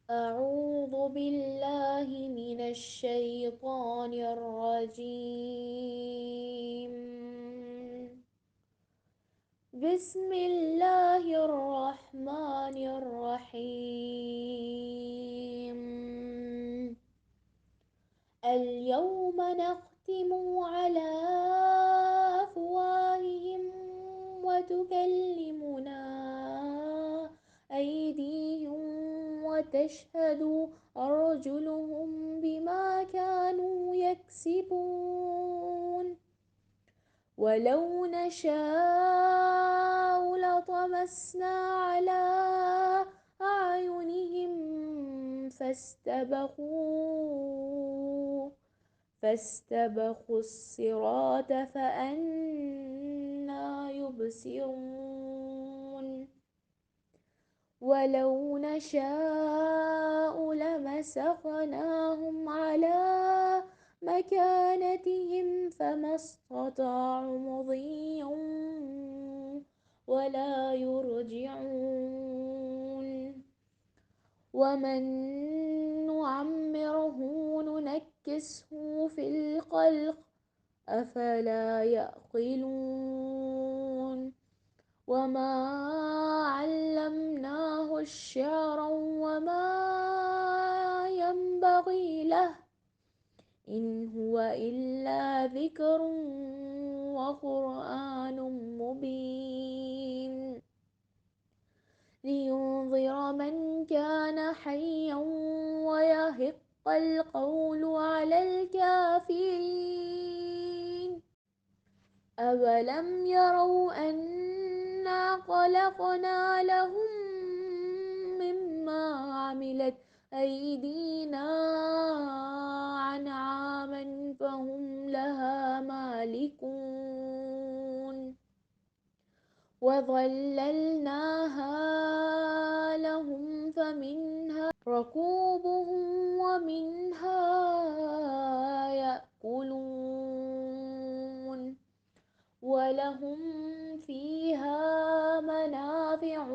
أعوذ بالله من الشيطان الرجيم. بسم الله الرحمن الرحيم. اليوم نختم على أفواههم وتكلمنا أيديهم وتشهد أرجلهم بما كانوا يكسبون. ولو نشاء لطمسنا على أعينهم فاستبقوا الصراط فأنى يبصرون. ولو نشاء لمسخناهم على مكانتهم فما استطاعوا مضيا ولا يرجعون. ومن نعمره ننكسه في الخلق أفلا يعقلون. وما علمناه الشعر وما ينبغي له إن هو إلا ذكر وقرآن مبين لينذر من كان حيا ويحق القول على الكافرين. أولم يروا أنا خلقنا لهم مما عملت أيدينا أنعاما فهم لها مالكون وظللناها لهم فمنها ركوبهم ومنها يأكلون ولهم فيها منافع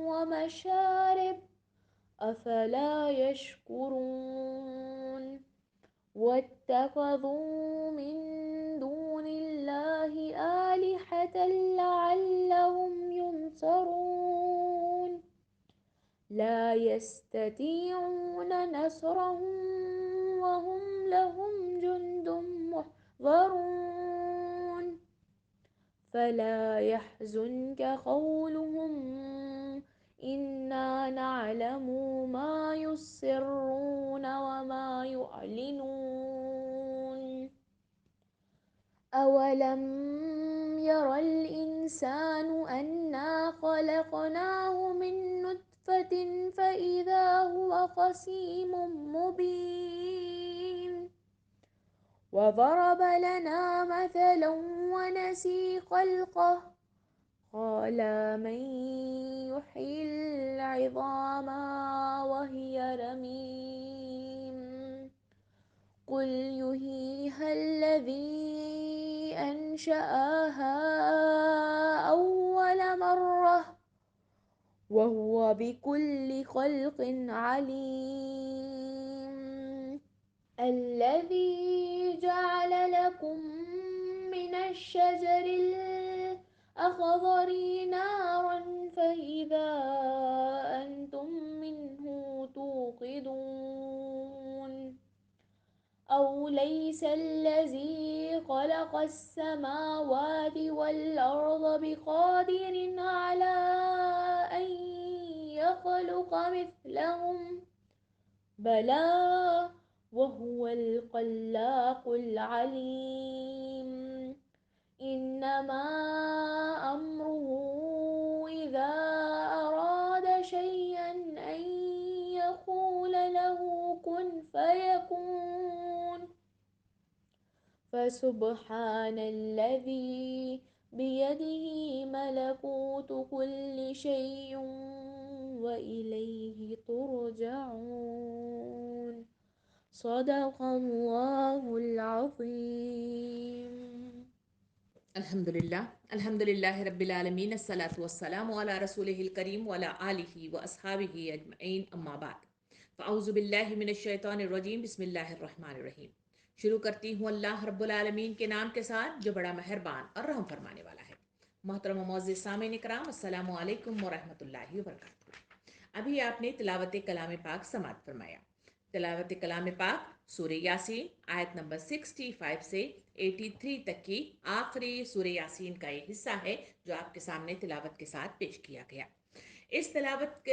ومشارب أفلا يشكرون. واتخذوا من دون الله آلهة لعلهم ينصرون. لا يستطيعون نصرهم وهم لهم جند محضرون. فلا يحزنك قولهم إنا نعلم ما يسرون وما يعلنون. أولم ير الإنسان أنا خلقناه من نطفة فإذا هو خصيم مبين وضرب لنا مثلا ونسي خلقه قال من يحيي العظام وهي رميم قل يحييها الذي أنشأها أول مرة وهو بكل خلق عليم. الذي جعل لكم من الشجر الأخضر نارا فإذا أنتم منه توقدون. أوليس الذي خلق السماوات والأرض بقادر على أن يخلق مثلهم بلى وهو الخلاق العليم. إنما أمره إذا أراد شيئا أن يقول له كن فيكون. فسبحان الذي بيده ملكوت كل شيء وإليه ترجعون. صدق الله العظيم. الحمد لله رب العالمين الصلاة والسلام على رسوله الكريم وعلى آله وأصحابه أجمعين أما بعد. فاعوذ باللہ من الشیطان الرجیم، بسم اللہ الرحمن الرحیم۔ شروع کرتی ہوں اللہ رب العالمین کے نام کے ساتھ جو بڑا مہربان اور رحم فرمانے والا ہے۔ محترم و معزز سامعین کرام، السلام علیکم ورحمۃ اللہ وبرکاتہ۔ ابھی آپ نے تلاوت کلام پاک سماعت فرمایا۔ تلاوت کلام پاک سورہ یاسین آیت نمبر 65 سے 83 تک کی آخری سورہ یاسین کا یہ حصہ ہے جو آپ کے سامنے تلاوت کے ساتھ پیش کیا گیا۔ اس تلاوت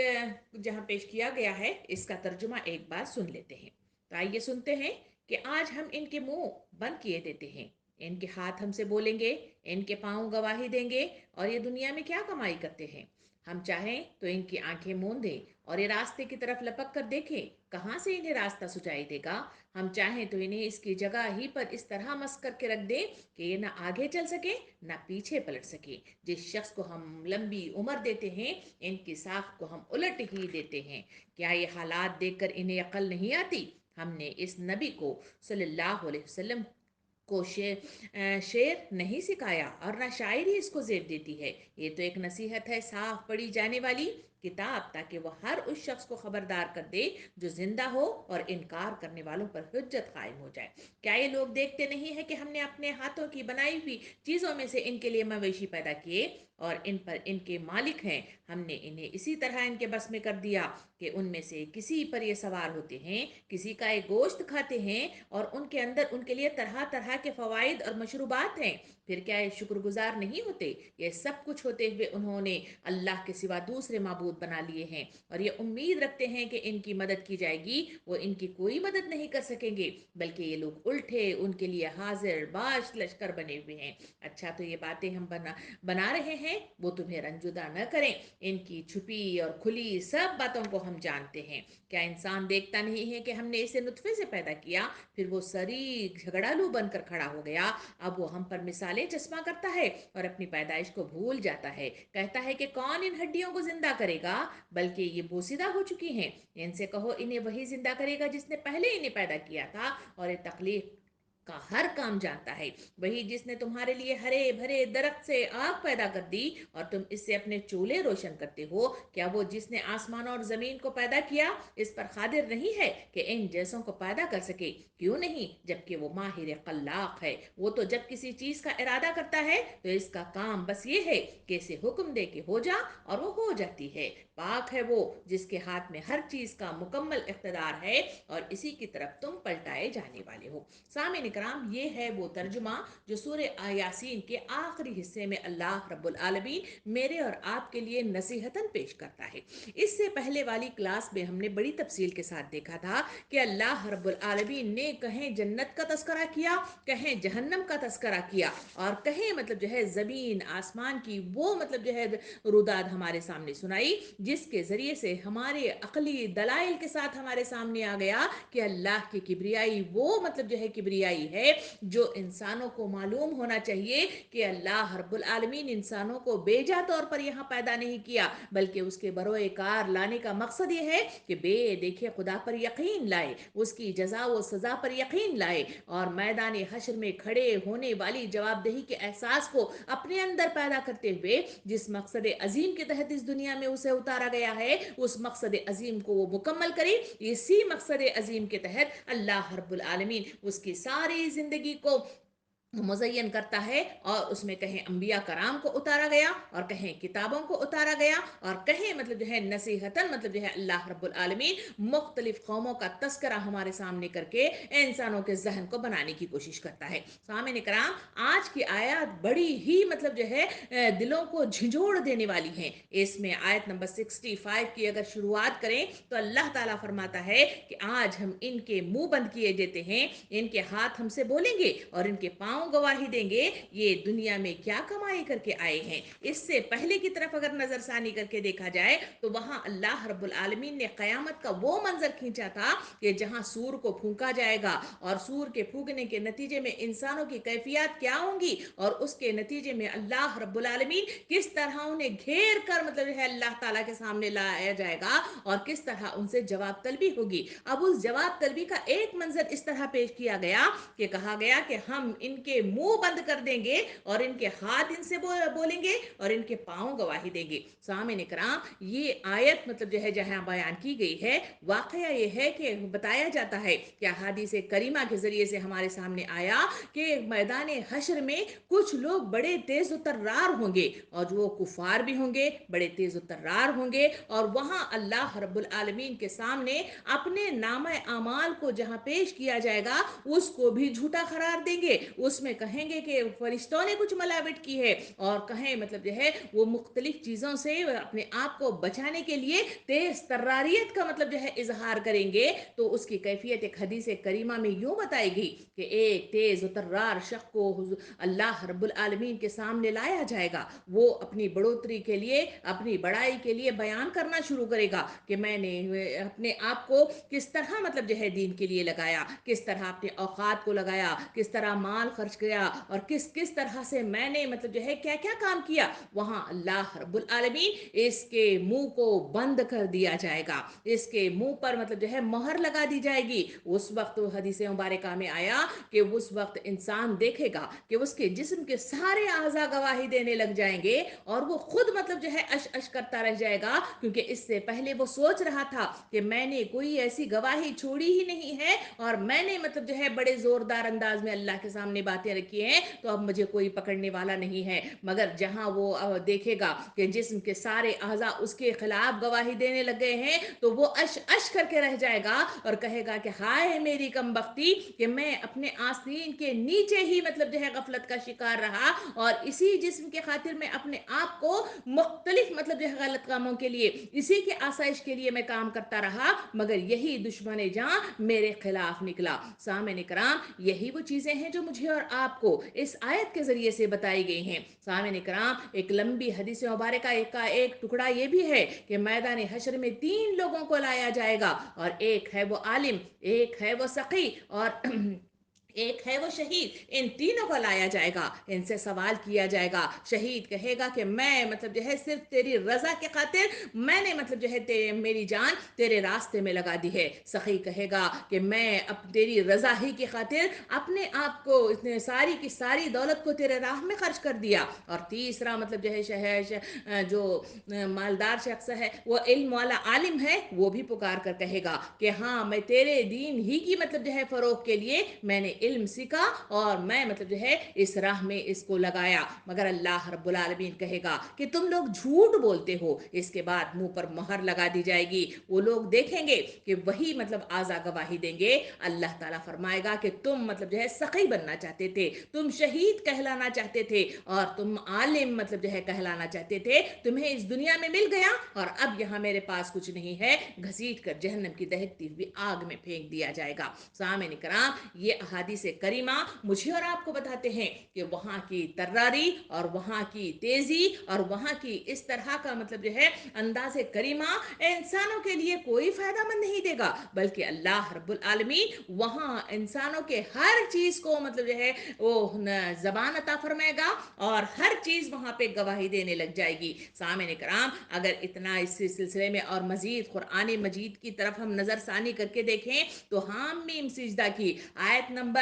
جہاں پیش کیا گیا ہے اس کا ترجمہ ایک بار سن لیتے ہیں۔ تو آئیے سنتے ہیں کہ آج ہم ان کے منہ بند کیے دیتے ہیں، ان کے ہاتھ ہم سے بولیں گے، ان کے پاؤں گواہی دیں گے، اور یہ دنیا میں کیا کمائی کرتے ہیں۔ ہم چاہیں تو ان کی آنکھیں مون دیں اور یہ راستے کی طرف لپک کر دیکھیں، کہاں سے انہیں راستہ سجائی دے گا۔ ہم چاہیں تو انہیں اس کی جگہ ہی پر اس طرح مسک کر کے رکھ دیں کہ یہ نہ آگے چل سکے نہ پیچھے پلٹ سکے۔ جس شخص کو ہم لمبی عمر دیتے ہیں ان کی ساکھ کو ہم الٹ ہی دیتے ہیں۔ کیا یہ حالات دیکھ کر انہیں عقل نہیں آتی؟ ہم نے اس نبی کو صلی اللہ علیہ وسلم کو شعر نہیں سکھایا اور نہ شاعری اس کو زیب دیتی ہے۔ یہ تو ایک نصیحت ہے صاف پڑھی جانے والی کتاب، تاکہ وہ ہر اس شخص کو خبردار کر دے جو زندہ ہو اور انکار کرنے والوں پر حجت قائم ہو جائے۔ کیا یہ لوگ دیکھتے نہیں ہیں کہ ہم نے اپنے ہاتھوں کی بنائی ہوئی چیزوں میں سے ان کے لیے مویشی پیدا کیے اور ان پر ان کے مالک ہیں؟ ہم نے انہیں اسی طرح ان کے بس میں کر دیا کہ ان میں سے کسی پر یہ سوار ہوتے ہیں، کسی کا یہ گوشت کھاتے ہیں، اور ان کے اندر ان کے لیے طرح طرح کے فوائد اور مشروبات ہیں۔ پھر کیا یہ شکر گزار نہیں ہوتے؟ یہ سب کچھ ہوتے ہوئے انہوں نے اللہ کے سوا دوسرے معبود بنا لیے ہیں اور یہ امید رکھتے ہیں کہ ان کی مدد کی جائے گی۔ وہ ان کی کوئی مدد نہیں کر سکیں گے، بلکہ یہ لوگ الٹے ان کے لیے حاضر باش لشکر بنے ہوئے ہیں۔ اچھا تو یہ باتیں ہم بنا رہے ہیں وہ تمہیں رنجیدہ نہ کریں، ان کی چھپی اور کھلی سب باتوں کو ہم جانتے ہیں۔ کیا انسان دیکھتا نہیں ہے کہ ہم نے اسے نطفے سے پیدا کیا، پھر وہ سری جھگڑالو بن کر کھڑا ہو گیا۔ اب وہ ہم پر مثالیں چسپاں کرتا ہے اور اپنی پیدائش کو بھول جاتا ہے۔ کہتا ہے کہ کون ان ہڈیوں کو زندہ کرے گا، بلکہ یہ بوسیدہ ہو چکی ہیں۔ ان سے کہو انہیں وہی زندہ کرے گا جس نے پہلے انہیں پیدا کیا تھا، اور یہ تخلیق کا ہر کام جانتا ہے۔ وہی جس نے تمہارے لیے ہرے بھرے درخت سے آگ پیدا کر دی اور تم اس سے اپنے چولہے روشن کرتے ہو، کیا وہ جس نے آسمانوں اور زمین کو پیدا کیا اس پر قادر نہیں ہے کہ ان جیسوں کو پیدا کر سکے؟ کیوں نہیں، جبکہ وہ ماہر خلاق ہے۔ وہ تو جب کسی چیز کا ارادہ کرتا ہے تو اس کا کام بس یہ ہے کہ اسے حکم دے کہ ہو جا، اور وہ ہو جاتی ہے۔ پاک ہے وہ جس کے ہاتھ میں ہر چیز کا مکمل اقتدار ہے اور اسی کی طرف تم پلٹائے جانے والے ہو۔ سامعین کرام، یہ ہے وہ ترجمہ جو سورہ یاسین کے آخری حصے میں اللہ رب العالمین میرے اور آپ کے لیے نصیحتاً پیش کرتا ہے۔ اس سے پہلے والی کلاس میں ہم نے بڑی تفصیل کے ساتھ دیکھا تھا کہ اللہ رب العالمین نے کہیں جنت کا تذکرہ کیا، کہیں جہنم کا تذکرہ کیا، اور کہیں مطلب جو ہے زمین آسمان کی وہ مطلب جو ہے روداد ہمارے سامنے سنائی، جس کے ذریعے سے ہمارے عقلی دلائل کے ساتھ ہمارے سامنے آ گیا کہ اللہ کی کبریائی وہ مطلب جو ہے کبریائی ہے جو انسانوں کو معلوم ہونا چاہیے کہ اللہ رب العالمین انسانوں کو بیجا طور پر یہاں پیدا نہیں کیا، بلکہ اس کے بروئے کار لانے کا مقصد یہ ہے کہ بے دیکھے خدا پر یقین لائے، اس کی جزا و سزا پر یقین لائے، اور میدان حشر میں کھڑے ہونے والی جواب دہی کے احساس کو اپنے اندر پیدا کرتے ہوئے جس مقصد عظیم کے تحت اس دنیا میں اسے اتارا گیا ہے اس مقصد عظیم کو وہ مکمل کرے۔ اسی مقصد عظیم کے تحت اللہ رب العالمین اس کی ساری زندگی کو مزین کرتا ہے، اور اس میں کہیں انبیاء کرام کو اتارا گیا اور کہیں کتابوں کو اتارا گیا اور کہیں مطلب جو ہے نصیحتاً مطلب جو ہے اللہ رب العالمین مختلف قوموں کا تذکرہ ہمارے سامنے کر کے انسانوں کے ذہن کو بنانے کی کوشش کرتا ہے۔ سامعین کرام، آج کی آیات بڑی ہی مطلب جو ہے دلوں کو جھنجھوڑ دینے والی ہیں۔ اس میں آیت نمبر 65 کی اگر شروعات کریں تو اللہ تعالیٰ فرماتا ہے کہ آج ہم ان کے منہ بند کیے دیتے ہیں، ان کے ہاتھ ہم سے بولیں گے اور ان کے پاؤں گواہی دیں گے یہ دنیا میں کیا کمائی کر کے آئے ہیں۔ اس سے پہلے کی طرف اگر نظر ثانی کر کے دیکھا جائے تو وہاں اللہ رب العالمین نے قیامت کا وہ منظر کھینچا تھا کہ جہاں سور کو پھونکا جائے گا، اور سور کے پھونکنے کے نتیجے میں انسانوں کی کیفیات کیا ہوں گی، اور اس کے نتیجے میں اللہ رب العالمین کس طرح انہیں گھیر کر مطلب ہے اللہ تعالیٰ کے سامنے لایا جائے گا اور کس طرح ان سے جواب طلبی ہوگی۔ اب اس جواب طلبی کا ایک منظر اس طرح پیش کیا گیا کہ کہا گیا کہ ہم ان کے منہ بند کر دیں گے اور ان کے ہاتھ ان سے بولیں گے اور ان کے پاؤں گواہی دیں گے۔ سامعین کرام، یہ آیت مطلب جو ہے جہاں بیان کی گئی ہے، واقعہ یہ ہے کہ بتایا جاتا ہے کہ احادیث کریمہ کے ذریعے سے ہمارے سامنے آیا کہ میدان حشر میں کچھ لوگ بڑے تیز و ترار ہوں گے اور جو کفار بھی ہوں گے بڑے تیز و ترار ہوں گے، اور وہاں اللہ رب العالمین کے سامنے اپنے نامہ اعمال کو جہاں پیش کیا جائے گا اس کو بھی جھوٹا قرار دیں گے۔ اس میں کہیں گے کہ فرشتوں نے کچھ ملاوٹ کی ہے، اور کہیں مطلب جو ہے وہ مختلف چیزوں سے اپنے آپ کو بچانے کے لیے تیز تراریت کا مطلب جو ہے اظہار کریں گے۔ تو اس کی کیفیت ایک حدیث کریمہ میں یوں بتائی گئی کہ ایک تیز و ترار شخص کو اللہ رب العالمین کے سامنے لایا جائے گا۔ وہ اپنی بڑھوتری کے لیے، اپنی بڑائی کے لیے بیان کرنا شروع کرے گا کہ میں نے اپنے آپ کو کس طرح مطلب جو ہے دین کے لیے لگایا، کس طرح اپنے اوقات کو لگایا، کس طرح مال خرچ کیا، اور کس طرح سے میں نے مطلب جو ہے کیا کیا کام کیا۔ وہاں اللہ رب العالمین اس کے منہ کو بند کر دیا جائے گا، اس کے منہ پر مطلب جو ہے مہر لگا دی جائے گی۔ اس وقت حدیث مبارکہ میں آیا کہ اس وقت انسان دیکھے گا کہ اس کے جسم کے سارے اعضاء گواہی دینے لگ جائیں گے، اور وہ خود مطلب جو ہے اش اش کرتا رہ جائے گا، کیونکہ اس سے پہلے وہ سوچ رہا تھا کہ میں نے کوئی ایسی گواہی چھوڑی ہی نہیں ہے، اور میں نے مطلب جو ہے بڑے زوردار انداز میں اللہ کے سامنے باتیں رکھی ہیں، تو اب مجھے کوئی پکڑنے والا نہیں ہے۔ مگر جہاں وہ دیکھے گا کہ جسم کے سارے اعضاء اس کے خلاف گواہی دینے لگ گئے ہیں، تو وہ اش اش کر کے رہ جائے گا اور کہے گا کہ ہائے میری کم بختی کہ میں اپنے آستین کے نیچے ہی مطلب جو ہے غفلت کا شکار رہا، اور اسی جسم کے خاطر میں اپنے آپ کو مختلف مطلب جو ہے غلط کاموں کے لیے، اسی کے آسائش کے لیے میں کام کرتا رہا، مگر یہی دشمن جان میرے خلاف نکلا۔ سامعین کرام، یہی وہ چیزیں ہیں جو مجھے اور آپ کو اس آیت کے ذریعے سے بتائی گئی ہیں۔ سامعین کرام، ایک لمبی حدیث مبارکہ کا ایک ٹکڑا یہ بھی ہے کہ میدان حشر میں 3 لوگوں کو لایا جائے گا، اور ایک ہے وہ عالم، ایک ہے وہ سقی، اور ایک ہے وہ شہید۔ ان تینوں کو لایا جائے گا، ان سے سوال کیا جائے گا۔ شہید کہے گا کہ میں مطلب جو ہے صرف تیری رضا کے خاطر میں نے مطلب جو ہے میری جان تیرے راستے میں لگا دی ہے۔ سخی کہے گا کہ میں اب تیری رضا ہی کی خاطر اپنے آپ کو اتنے ساری کی ساری دولت کو تیرے راہ میں خرچ کر دیا۔ اور تیسرا مطلب جو ہے جو مالدار شخص ہے، وہ علم والا عالم ہے، وہ بھی پکار کر کہے گا کہ ہاں میں تیرے دین ہی کی مطلب جو ہے فروغ کے لیے میں نے علم سیکھا، اور میں مطلب جو ہے اس راہ میں اس کو لگایا۔ مگر اللہ رب العالمین کہے گا کہ تم لوگ جھوٹ بولتے ہو۔ اس کے بعد منہ پر مہر لگا دی جائے گی۔ وہ لوگ دیکھیں گے کہ وہی مطلب اعضا گواہی دیں گے۔ اللہ تعالیٰ فرمائے گا کہ تم مطلب جو ہے سخی بننا چاہتے تھے، تم شہید کہلانا چاہتے تھے، اور تم عالم مطلب جو ہے کہلانا چاہتے تھے، تمہیں اس دنیا میں مل گیا، اور اب یہاں میرے پاس کچھ نہیں ہے، گھسیٹ کر جہنم کی دہکتی ہوئی آگ میں پھینک دیا جائے گا۔ سامعین کرام، یہ احادیث کریمہ مجھے اور آپ کو بتاتے ہیں کہ وہاں کی تراری اور وہاں کی تیزی اور وہاں کی اس طرح کا مطلب جو ہے انداز کریمہ انسانوں کے لیے کوئی فائدہ مند نہیں دے گا، بلکہ اللہ رب العالمین وہاں انسانوں کے ہر چیز کو مطلب جو ہے وہ زبان عطا فرمائے گا، اور ہر چیز وہاں پہ گواہی دینے لگ جائے گی۔ سامعین کرام، اگر اتنا اس سلسلے میں اور مزید قرآن مجید کی طرف ہم نظر ثانی کر کے دیکھیں تو حم میم سجدہ کی آیت نمبر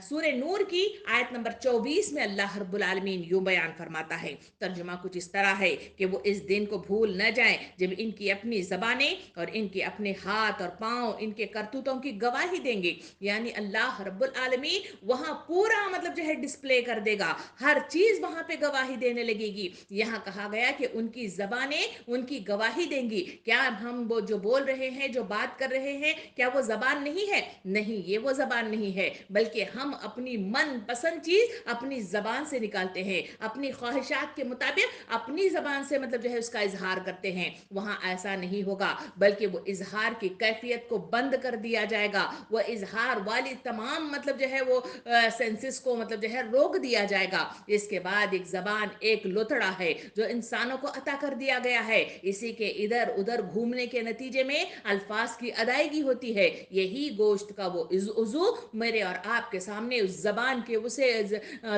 سورہ نور کی آیت نمبر 24 میں اللہ رب العالمین یوں بیان فرماتا ہے، ترجمہ کچھ اس طرح ہے کہ وہ اس دن کو بھول نہ جائیں جب ان کی اپنی زبانیں اور ان کے اپنے ہاتھ اور پاؤں ان کے کرتوتوں کی گواہی دیں گے۔ یعنی اللہ رب العالمین وہاں پورا مطلب جو ہے ڈسپلے کر دے گا، ہر چیز وہاں پہ گواہی دینے لگے گی۔ یہاں کہا گیا کہ ان کی زبانیں ان کی گواہی دیں گی۔ کیا ہم وہ جو بول رہے ہیں، جو بات کر رہے ہیں، کیا وہ زبان نہیں ہے؟ نہیں، یہ وہ زبان نہیں ہے، بلکہ ہم اپنی من پسند چیز اپنی زبان سے نکالتے ہیں، اپنی خواہشات کے مطابق اپنی زبان سے مطلب جو ہے اس کا اظہار کرتے ہیں۔ وہاں ایسا نہیں ہوگا، بلکہ وہ اظہار کی کیفیت کو بند کر دیا جائے گا، وہ اظہار والی تمام مطلب جو ہے وہ سینسز کو مطلب جو ہے روک دیا جائے گا۔ اس کے بعد ایک زبان ایک لوتھڑا ہے جو انسانوں کو عطا کر دیا گیا ہے، اسی کے ادھر ادھر گھومنے کے نتیجے میں الفاظ کی ادائیگی ہوتی ہے۔ یہی گوشت کا وہ عضو میرے میرے اور آپ کے سامنے اس زبان کے اسے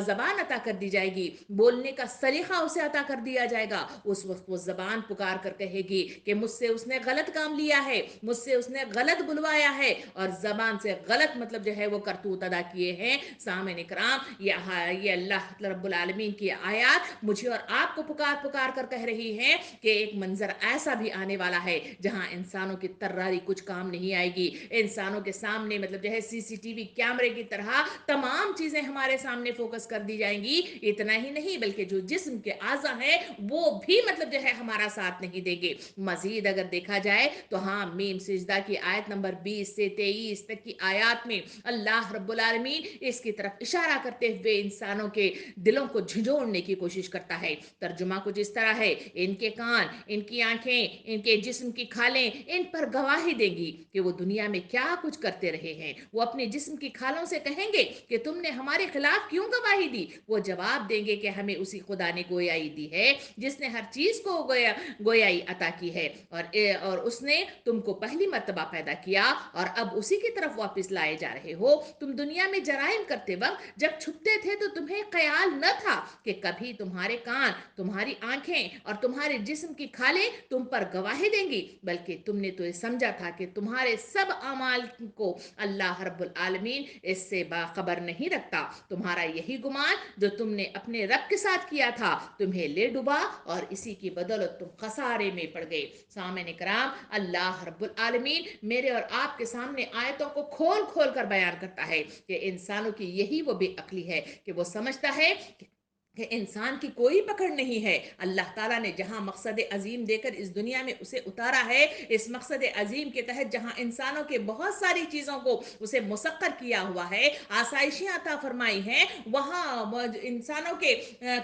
زبان عطا کر دی جائے گی، بولنے کا سلیقہ اسے عطا کر دیا جائے گا، اس وقت وہ زبان پکار کر کہے گی کہ مجھ سے اس نے غلط کام لیا ہے، مجھ سے اس نے غلط بلوایا ہے، اور زبان سے غلط مطلب جو ہے وہ کرتوت ادا کیے ہیں۔ سامعین اکرام، یہ اللہ رب العالمین کی آیات مجھے اور آپ کو پکار پکار کر کہہ رہی ہیں کہ ایک منظر ایسا بھی آنے والا ہے جہاں انسانوں کی تراری کچھ کام نہیں آئے گی، انسانوں کے سامنے مطلب جو ہے CCTV کیمرے کی طرح تمام چیزیں ہمارے سامنے فوکس کر دی جائیں گی۔ اتنا ہی نہیں بلکہ جو جسم کے اعضاء ہیں وہ بھی مطلب جو ہے ہمارا ساتھ نہیں دیں گے۔ مزید اگر دیکھا جائے تو ہاں، میم سجدہ کی آیت نمبر 20 سے 23 تک کی آیات میں اللہ رب العالمین اس کی طرف اشارہ کرتے ہوئے انسانوں کے دلوں کو جھنجھوڑنے کی کوشش کرتا ہے۔ ترجمہ کچھ اس طرح ہے، ان کے کان، ان کی آنکھیں، ان کے جسم کی کھالیں ان پر گواہی دیں گی کہ وہ دنیا میں کیا کچھ کرتے رہے ہیں۔ وہ اپنے جسم کی کھالوں سے کہیں گے کہ تم نے ہمارے خلاف کیوں گواہی دی؟ وہ جواب دیں گے کہ ہمیں اسی خدا نے گویائی دی ہے جس نے ہر چیز کو گویائی عطا کی ہے، اور اس نے تم کو پہلی مرتبہ پیدا کیا اور اب اسی کی طرف واپس لائے جا رہے ہو۔ تم دنیا میں جرائم کرتے وقت جب چھپتے تھے تو تمہیں خیال نہ تھا کہ کبھی تمہارے کان، تمہاری آنکھیں اور تمہارے جسم کی کھالیں تم پر گواہی دیں گی، بلکہ تم نے تو یہ سمجھا تھا کہ تمہارے سب اعمال کو اللہ رب العالمین اس سے باخبر نہیں رکھتا۔ تمہارا یہی گمان جو تم نے اپنے رب کے ساتھ کیا تھا تمہیں لے ڈوبا اور اسی کی بدولت تم خسارے میں پڑ گئے۔ سامعین کرام، اللہ رب العالمین میرے اور آپ کے سامنے آیتوں کو کھول کھول کر بیان کرتا ہے کہ انسانوں کی یہی وہ بے عقلی ہے کہ وہ سمجھتا ہے کہ انسان کی کوئی پکڑ نہیں ہے۔ اللہ تعالیٰ نے جہاں مقصد عظیم دے کر اس دنیا میں اسے اتارا ہے، اس مقصد عظیم کے تحت جہاں انسانوں کے بہت ساری چیزوں کو اسے مسخر کیا ہوا ہے، آسائشیں عطا فرمائی ہیں، وہاں انسانوں کے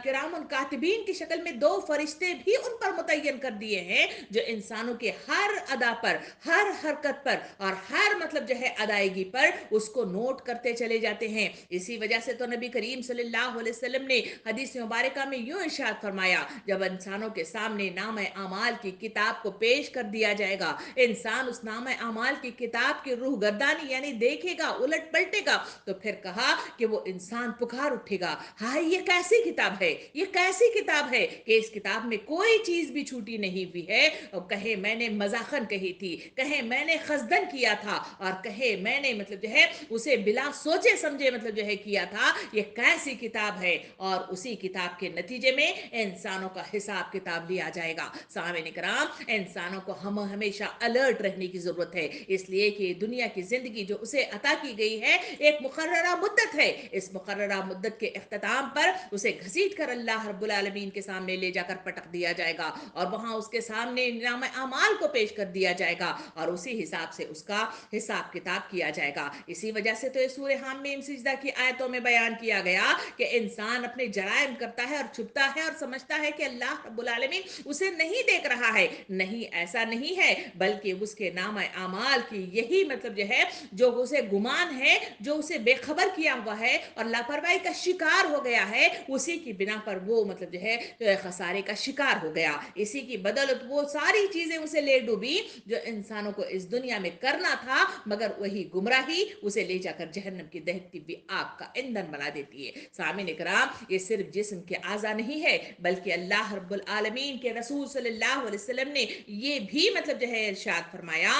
کرام الکاتبین کی شکل میں 2 فرشتے بھی ان پر متعین کر دیے ہیں جو انسانوں کے ہر ادا پر، ہر حرکت پر اور ہر مطلب جو ہے ادائیگی پر اس کو نوٹ کرتے چلے جاتے ہیں۔ اسی وجہ سے تو نبی کریم صلی اللہ علیہ وسلم نے حدیث مبارکہ میں یوں ارشاد فرمایا، جب انسانوں کے سامنے نام اعمال کی کتاب کو پیش کر دیا جائے گا، انسان اس نام اعمال کی کتاب کی روح گردانی یعنی دیکھے گا، الٹ پلٹے گا، تو پھر کہا کہ وہ انسان پکار اٹھے گا، ہائے یہ کیسی کتاب ہے، یہ کیسی کتاب ہے کہ اس کتاب میں کوئی چیز بھی چھوٹی نہیں ہوئی ہے، اور کہے میں نے مزاخن کہی تھی، کہے میں نے خزدن کیا تھا، اور کہے میں نے مطلب جو ہے اسے بلا سوچے سمجھے مطلب جو ہے کیا تھا، یہ کیسی کتاب ہے، اور اسی کتاب کے نتیجے میں انسانوں کا حساب کتاب لیا جائے گا۔ سامعین کرام، انسانوں کو ہمیشہ الرٹ رہنے کی ضرورت ہے، اس لیے کہ دنیا کی زندگی جو اسے عطا کی گئی ہے ایک مقررہ مدت ہے، اس مقررہ مدت کے اختتام پر اسے گھسیٹ کر اللہ رب العالمین کے سامنے لے جا کر پٹک دیا جائے گا، اور وہاں اس کے سامنے نام اعمال کو پیش کر دیا جائے گا، اور اسی حساب سے اس کا حساب کتاب کیا جائے گا۔ اسی وجہ سے تو سورہ حامیم سجدہ کی آیتوں میں بیان کیا گیا کہ انسان اپنے جرائم کرتا ہے اور چھپتا ہے اور سمجھتا ہے کہ اللہ رب العالمین اسے نہیں دیکھ رہا ہے۔ نہیں، ایسا نہیں ہے، بلکہ اس کے نام اعمال کی یہی مطلب جو ہے جو اسے گمان ہے، جو اسے بے خبر کیا ہوا ہے اور لاپرواہی کا شکار ہو گیا ہے، اسی کی بنا پر وہ مطلب جو ہے خسارے کا شکار ہو گیا۔ اسی کی بدولت وہ ساری چیزیں اسے لے ڈوبی جو انسانوں کو اس دنیا میں کرنا تھا، مگر وہی گمراہی اسے لے جا کر جہنم کی دہتی ہوئی آگ کا ایندھن بنا دیتی ہے۔ سامعین کرام، یہ صرف جسم کے اعضاء نہیں ہے، بلکہ اللہ رب العالمین کے رسول صلی اللہ علیہ وسلم نے یہ بھی مطلب جو ہے ارشاد فرمایا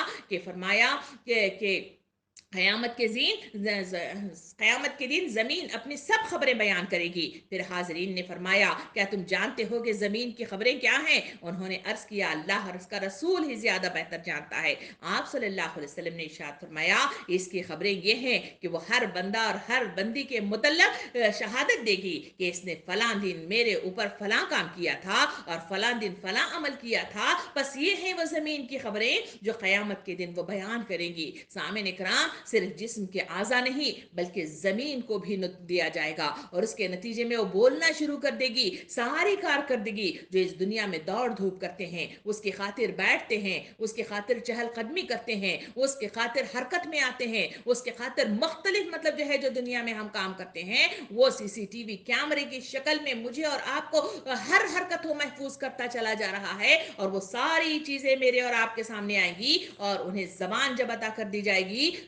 کہ قیامت کے دن زمین اپنی سب خبریں بیان کرے گی۔ پھر حاضرین نے فرمایا کیا تم جانتے ہو کہ زمین کی خبریں کیا ہیں؟ انہوں نے عرض کیا اللہ اور اس کا رسول ہی زیادہ بہتر جانتا ہے۔ آپ صلی اللہ علیہ وسلم نے ارشاد فرمایا اس کی خبریں یہ ہیں کہ وہ ہر بندہ اور ہر بندی کے متعلق شہادت دے گی کہ اس نے فلاں دن میرے اوپر فلاں کام کیا تھا اور فلاں دن فلاں عمل کیا تھا، بس یہ ہیں وہ زمین کی خبریں جو قیامت کے دن وہ بیان کریں گی۔ سامعین اکرام، صرف جسم کے اعضاء نہیں بلکہ زمین کو بھی نطق دیا جائے گا، اور اس کے نتیجے میں وہ بولنا شروع کر دے گی۔ ساری کارکردگی جو اس دنیا میں دوڑ دھوپ کرتے ہیں، اس کی خاطر بیٹھتے ہیں، اس کی خاطر چہل قدمی کرتے ہیں، اس کی خاطر حرکت میں آتے ہیں، اس کی خاطر مختلف مطلب جو ہے جو دنیا میں ہم کام کرتے ہیں، وہ CCTV کیمرے کی شکل میں مجھے اور آپ کو ہر حرکت کو محفوظ کرتا چلا جا رہا ہے، اور وہ ساری چیزیں میرے اور آپ کے سامنے آئیں گی، اور انہیں زبان جب عطا کر دی جائے گی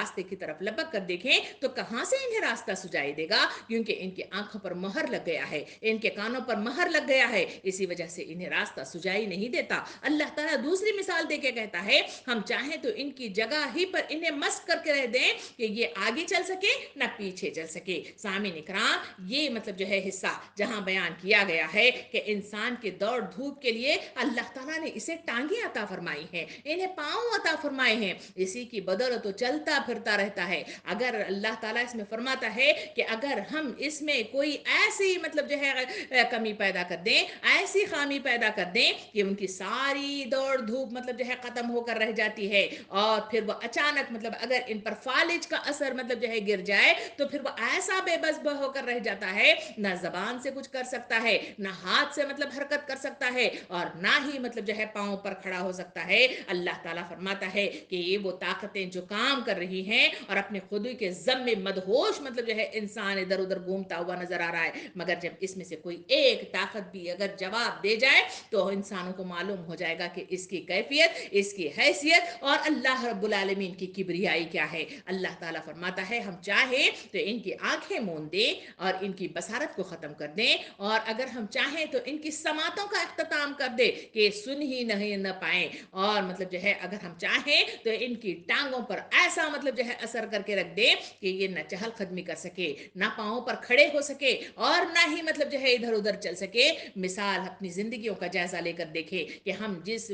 راستے کی طرف لپک کر دیکھیں تو کہاں سے انہیں راستہ سجائی دے گا، کیونکہ ان کی آنکھوں پر مہر لگ گیا ہے، ان کے کانوں پر مہر لگ گیا ہے، اسی وجہ سے انہیں راستہ سجائی نہیں دیتا۔ اللہ تعالیٰ دوسری مثال دے کے کہتا ہے ہم چاہیں تو ان کی جگہ ہی پر انہیں مسک کر کے رہ دیں کہ یہ آگے چل سکے نہ پیچھے چل سکے۔ سامعین اکرام، یہ مطلب جو ہے حصہ جہاں بیان کیا گیا ہے کہ انسان کے دوڑ دھوپ کے لیے اللہ تعالیٰ نے اسے ٹانگیں عطا فرمائی ہیں، انہیں پاؤں عطا فرمائے ہیں، اسی کی بدولت تو چلتا پھرتا رہتا ہے۔ اگر اللہ تعالیٰ اس میں فرماتا ہے کہ اگر ہم اس میں کوئی ایسی مطلب جو ہے کمی پیدا کر دیں، ایسی خامی پیدا کر دیں کہ ان کی ساری دوڑ دھوپ مطلب جو ہے ختم ہو کر رہ جاتی ہے، اور پھر وہ اچانک مطلب اگر ان پر فالج کا اثر مطلب جو ہے گر جائے تو پھر وہ ایسا بے بس ہو کر رہ جاتا ہے، نہ زبان سے کچھ کر سکتا ہے، نہ ہاتھ سے مطلب حرکت کر سکتا ہے، اور نہ ہی مطلب جو ہے پاؤں پر کھڑا ہو سکتا ہے۔ اللہ تعالیٰ فرماتا ہے کہ یہ وہ طاقتیں جو کام کر رہی ہیں اور اپنے خود کے ضم میں مدہوش مطلب جو ہے انسان ادھر ادھر گھومتا ہوا نظر آ رہا ہے، مگر جب اس میں سے کوئی ایک طاقت بھی اگر جواب دے جائے تو انسانوں کو معلوم ہو جائے گا کہ اس کی کیفیت، اس کی حیثیت اور اللہ رب العالمین کی کبریائی کیا ہے۔ اللہ تعالیٰ فرماتا ہے ہم چاہیں تو ان کی آنکھیں موند دیں اور ان کی بصارت کو ختم کر دیں، اور اگر ہم چاہیں تو ان کی سماعتوں کا اختتام کر دیں کہ سن ہی نہیں نہ پائیں، اور مطلب جو ہے اگر ہم چاہیں تو ان کی ٹانگوں پر ایسا مطلب جو ہے اثر کر کے رکھ دیں کہ یہ نہ چہل قدمی کر سکے، نہ پاؤں پر کھڑے ہو سکے، اور نہ ہی مطلب جو ہے ادھر ادھر چل سکے۔ مثال اپنی زندگیوں کا جائزہ لے کر دیکھیں کہ ہم جس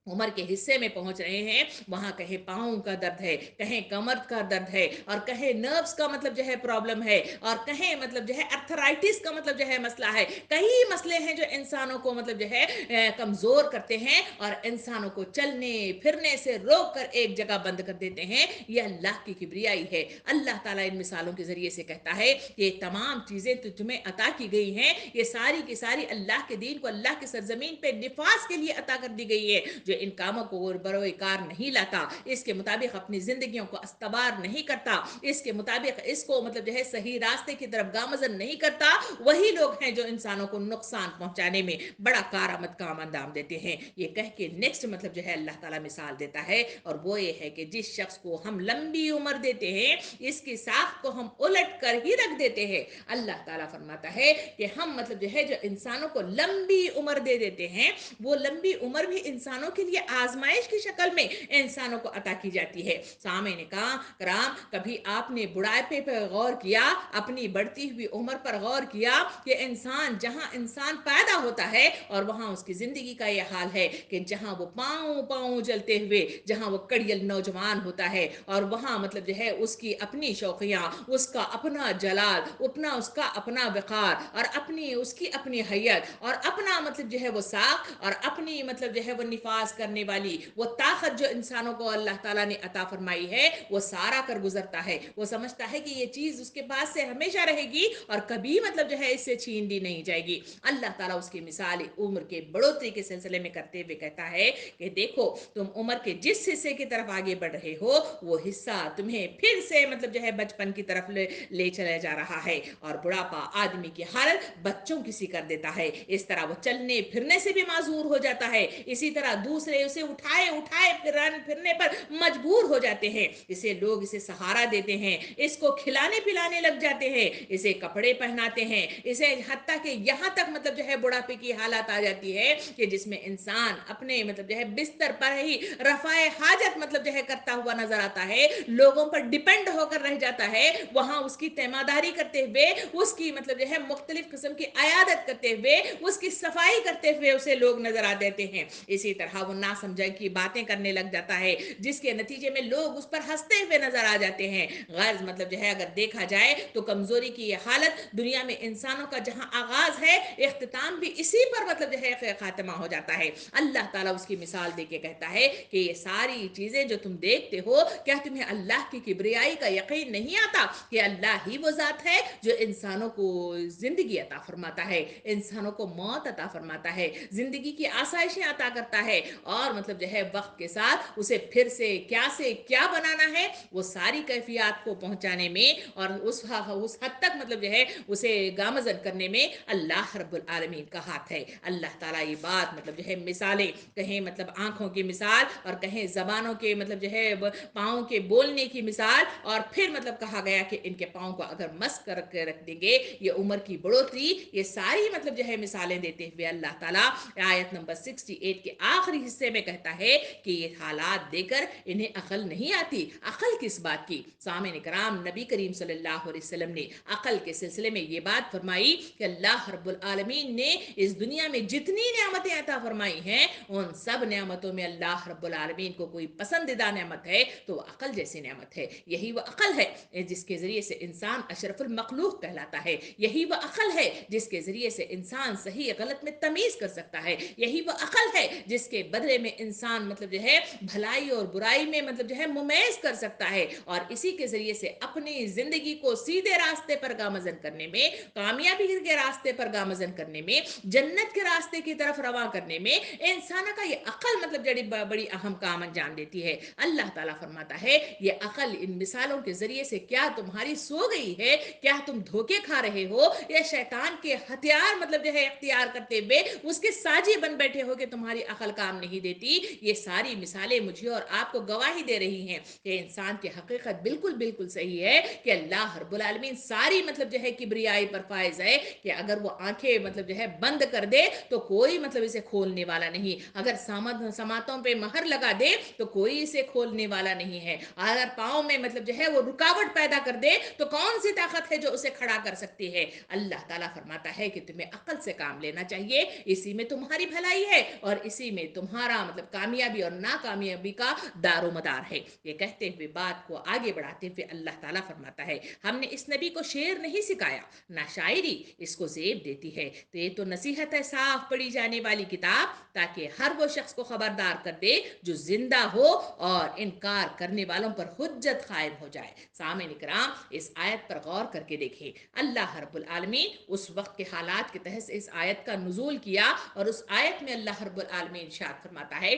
عمر کے حصے میں پہنچ رہے ہیں وہاں کہیں پاؤں کا درد ہے، کہیں کمر کا درد ہے، اور کہیں نروز کا مطلب جو ہے پرابلم ہے، اور کہیں مطلب جو ہے ارتھرائٹس کا مطلب جو ہے مسئلہ ہے، کئی مسئلے ہیں جو انسانوں کو مطلب جو ہے کمزور کرتے ہیں اور انسانوں کو چلنے پھرنے سے روک کر ایک جگہ بند کر دیتے ہیں۔ یہ اللہ کی کبریائی ہے۔ اللہ تعالیٰ ان مثالوں کے ذریعے سے کہتا ہے کہ یہ تمام چیزیں تو تمہیں عطا کی گئی ہیں، یہ ساری کی ساری اللہ کے دین کو، اللہ کی سرزمین پہ نفاذ کے لیے عطا کر دی گئی ہے۔ جو ان کاموں کو بروئے کار نہیں لاتا، اس کے مطابق اپنی زندگیوں کو استوار نہیں کرتا، اس کے مطابق اس کو مطلب جو ہے صحیح راستے کی طرف گامزن نہیں کرتا، وہی لوگ ہیں جو انسانوں کو نقصان پہنچانے میں بڑا کارآمد کام انجام دیتے ہیں۔ یہ کہہ کے نیکسٹ مطلب جو ہے اللہ تعالیٰ مثال دیتا ہے، اور وہ یہ ہے کہ جس شخص کو ہم لمبی عمر دیتے ہیں اس کی ساخت کو ہم الٹ کر ہی رکھ دیتے ہیں۔ اللہ تعالیٰ فرماتا ہے کہ ہم مطلب جو ہے جو انسانوں کو لمبی عمر دے دیتے ہیں، وہ لمبی عمر بھی انسانوں کے لیے آزمائش کی شکل میں انسانوں کو عطا کی جاتی ہے۔ سامعین کرام، کبھی آپ نے بڑھاپے پر غور کیا، اپنی بڑھتی ہوئی عمر پر غور کیا کہ انسان جہاں انسان پیدا ہوتا ہے اور وہاں اس کی زندگی کا یہ حال ہے کہ جہاں وہ پاؤں پاؤں چلتے ہوئے، جہاں وہ کڑیل نوجوان ہوتا ہے، اور وہاں مطلب جو ہے اس کی اپنی شوقیاں، اس کا اپنا جلال، اس کا اپنا وقار، اور اپنی اس کی اپنی حیت، اور اپنا مطلب جو ہے وہ ساخت، اور اپنی مطلب جو ہے وہ نفاذ کرنے والی وہ طاقت جو انسانوں کو اللہ تعالیٰ نے عطا فرمائی ہے، وہ سارا کر گزرتا ہے۔ وہ سمجھتا ہے کہ یہ چیز اس کے پاس سے ہمیشہ رہے گی اور کبھی مطلب جو ہے اس سے چھین لی نہیں جائے گی۔ اللہ تعالیٰ اس کی مثال عمر کے بڑھوتری کے سلسلے میں کرتے ہوئے کہتا ہے کہ دیکھو تم عمر کے جس حصے کی طرف آگے بڑھ رہے ہو وہ حصہ تمہیں پھر سے مطلب جو ہے بچپن کی طرف لے چلا جا رہا ہے، اور بڑھاپا آدمی کی حالت بچوں کی سی کر دیتا ہے۔ اس طرح وہ چلنے پھرنے سے بھی معذور ہو جاتا ہے، اسی طرح دوسرے اسے اٹھائے پھرنے پر مجبور ہو جاتے ہیں، لوگ اسے سہارا دیتے ہیں، اس کو کھلانے پلانے لگ جاتے ہیں، اسے کپڑے پہناتے ہیں، اسے حتیٰ کہ یہاں تک مطلب جو ہے بڑھاپے کی حالت آ جاتی ہے کہ جس میں انسان اپنے مطلب جو ہے بستر پر ہی رفع حاجت مطلب جو ہے کرتا ہوا نظر آتا ہے، لوگوں پر ڈیپینڈ ہو کر رہ جاتا ہے، وہاں اس کی تیمارداری کرتے ہوئے، اس کی مطلب جو ہے مختلف قسم کی عیادت کرتے ہوئے، اس کی صفائی کرتے ہوئے اسے لوگ نظر آ دیتے ہیں۔ اسی طرح وہ ناسمجھ کی باتیں کرنے لگ جاتا ہے، جس کے نتیجے میں لوگ اس پر ہنستے ہوئے نظر آ جاتے ہیں۔ غرض مطلب جو ہے اگر دیکھا جائے تو کمزوری کی یہ حالت دنیا میں انسانوں کا جہاں آغاز ہے، اختتام بھی اسی پر مطلب جو ہے خاتمہ ہو جاتا ہے۔ اللہ تعالیٰ اس کی مثال دے کے کہتا ہے کہ یہ ساری چیزیں جو تم دیکھتے ہو، کیا تمہیں اللہ کی کبریائی کا یقین نہیں آتا کہ اللہ ہی وہ ذات ہے جو انسانوں کو زندگی عطا فرماتا ہے، انسانوں کو موت عطا فرماتا ہے، زندگی کی آسائشیں عطا کرتا ہے، اور مطلب جو ہے وقت کے ساتھ اسے پھر سے کیا بنانا ہے وہ ساری کیفیات کو پہنچانے میں اور اس حد تک مطلب جو ہے اسے گامزن کرنے میں اللہ رب العالمین کا ہاتھ ہے. اللہ تعالیٰ یہ بات مطلب جو ہے مثالیں کہیں مطلب آنکھوں کی مثال اور کہیں زبانوں کے مطلب جو ہے پاؤں کے بولنے کی مثال اور پھر مطلب کہا گیا کہ ان کے پاؤں کو اگر مس کر کے رکھ دیں گے یہ عمر کی بڑھوتری یہ ساری مطلب جو ہے مثالیں دیتے ہوئے اللہ تعالیٰ آیت نمبر 68 کے آخری حصے میں کہتا ہے کہ یہ حالات دے کر انہیں عقل نہیں آتی. عقل کس بات کی؟ سامعین کرام نبی کریم صلی اللہ علیہ وسلم نے عقل کے سلسلے میں یہ بات فرمائی کہ اللہ رب العالمین نے اس دنیا میں جتنی نعمتیں عطا فرمائی ہیں ان سب نعمتوں میں اللہ رب العالمین کو کوئی پسندیدہ نعمت ہے تو وہ عقل جیسی نعمت ہے. یہی وہ عقل ہے جس کے ذریعے سے انسان اشرف المخلوق کہلاتا ہے. یہی وہ عقل ہے جس کے ذریعے سے انسان صحیح غلط میں تمیز کر سکتا ہے. یہی وہ عقل ہے جس کے بدلے میں انسان مطلب جو ہے بھلائی اور برائی میں مطلب جو ہے ممیز کر سکتا ہے اور اسی کے ذریعے سے اپنی زندگی کو سیدھے راستے پر گامزن کرنے میں کامیابی کے راستے پر گامزن کرنے میں جنت کے راستے کی طرف رواں کرنے میں انسان کا یہ عقل مطلب بڑی اہم کام انجام دیتی ہے. اللہ تعالیٰ فرماتا ہے یہ عقل ان مثالوں کے ذریعے سے کیا تمہاری سو گئی ہے؟ کیا تم دھوکے کھا رہے ہو یا شیطان کے ہتھیار مطلب جو ہے اختیار کرتے ہوئے اس کے ساجی بن بیٹھے ہو کہ تمہاری عقل کام نہیں دیتی؟ یہ ساری مثالیں مجھے اور آپ کو گواہی دے رہی ہیں کہ انسان کی حقیقت بالکل صحیح ہے کہ اللہ رب العالمین ساری مطلب جو ہے کبریائی پر فائز ہے کہ اگر وہ آنکھیں مطلب جو ہے بند کر دے تو کوئی مطلب اسے کھولنے والا نہیں. اگر سماعتوں پہ مہر لگا دے تو کوئی اسے کھولنے والا نہیں ہے. اگر پاؤں میں مطلب جو ہے وہ رکاوٹ پیدا کر دے تو کون سی طاقت ہے جو اسے کھڑا کر سکتی ہے؟ اللہ تعالیٰ فرماتا ہے کہ تمہیں عقل سے کام لینا چاہیے. اسی میں تمہاری بھلائی ہے اور اسی میں تمہارا مطلب کامیابی اور ناکامیابی کا دار و مدار ہے. یہ کہتے ہوئے بات کو آگے بڑھاتے ہوئے اللہ تعالیٰ فرماتا ہے ہم نے اس نبی کو شعر نہیں سکھایا نہ شاعری اس کو زیب دیتی ہے. تو یہ تو نصیحت ہے صاف پڑھی جانے والی کتاب تاکہ ہر وہ شخص کو خبردار کر دے جو زندہ ہو اور انکار کرنے والوں پر حجت قائم ہو جائے. سامعین کرام اس آیت پر غور کر کے دیکھیں. اللہ رب العالمین اس وقت کے حالات کے تحت اس آیت کا نزول کیا اور اس آیت میں اللہ رب العالمین ارشاد فرماتا ہے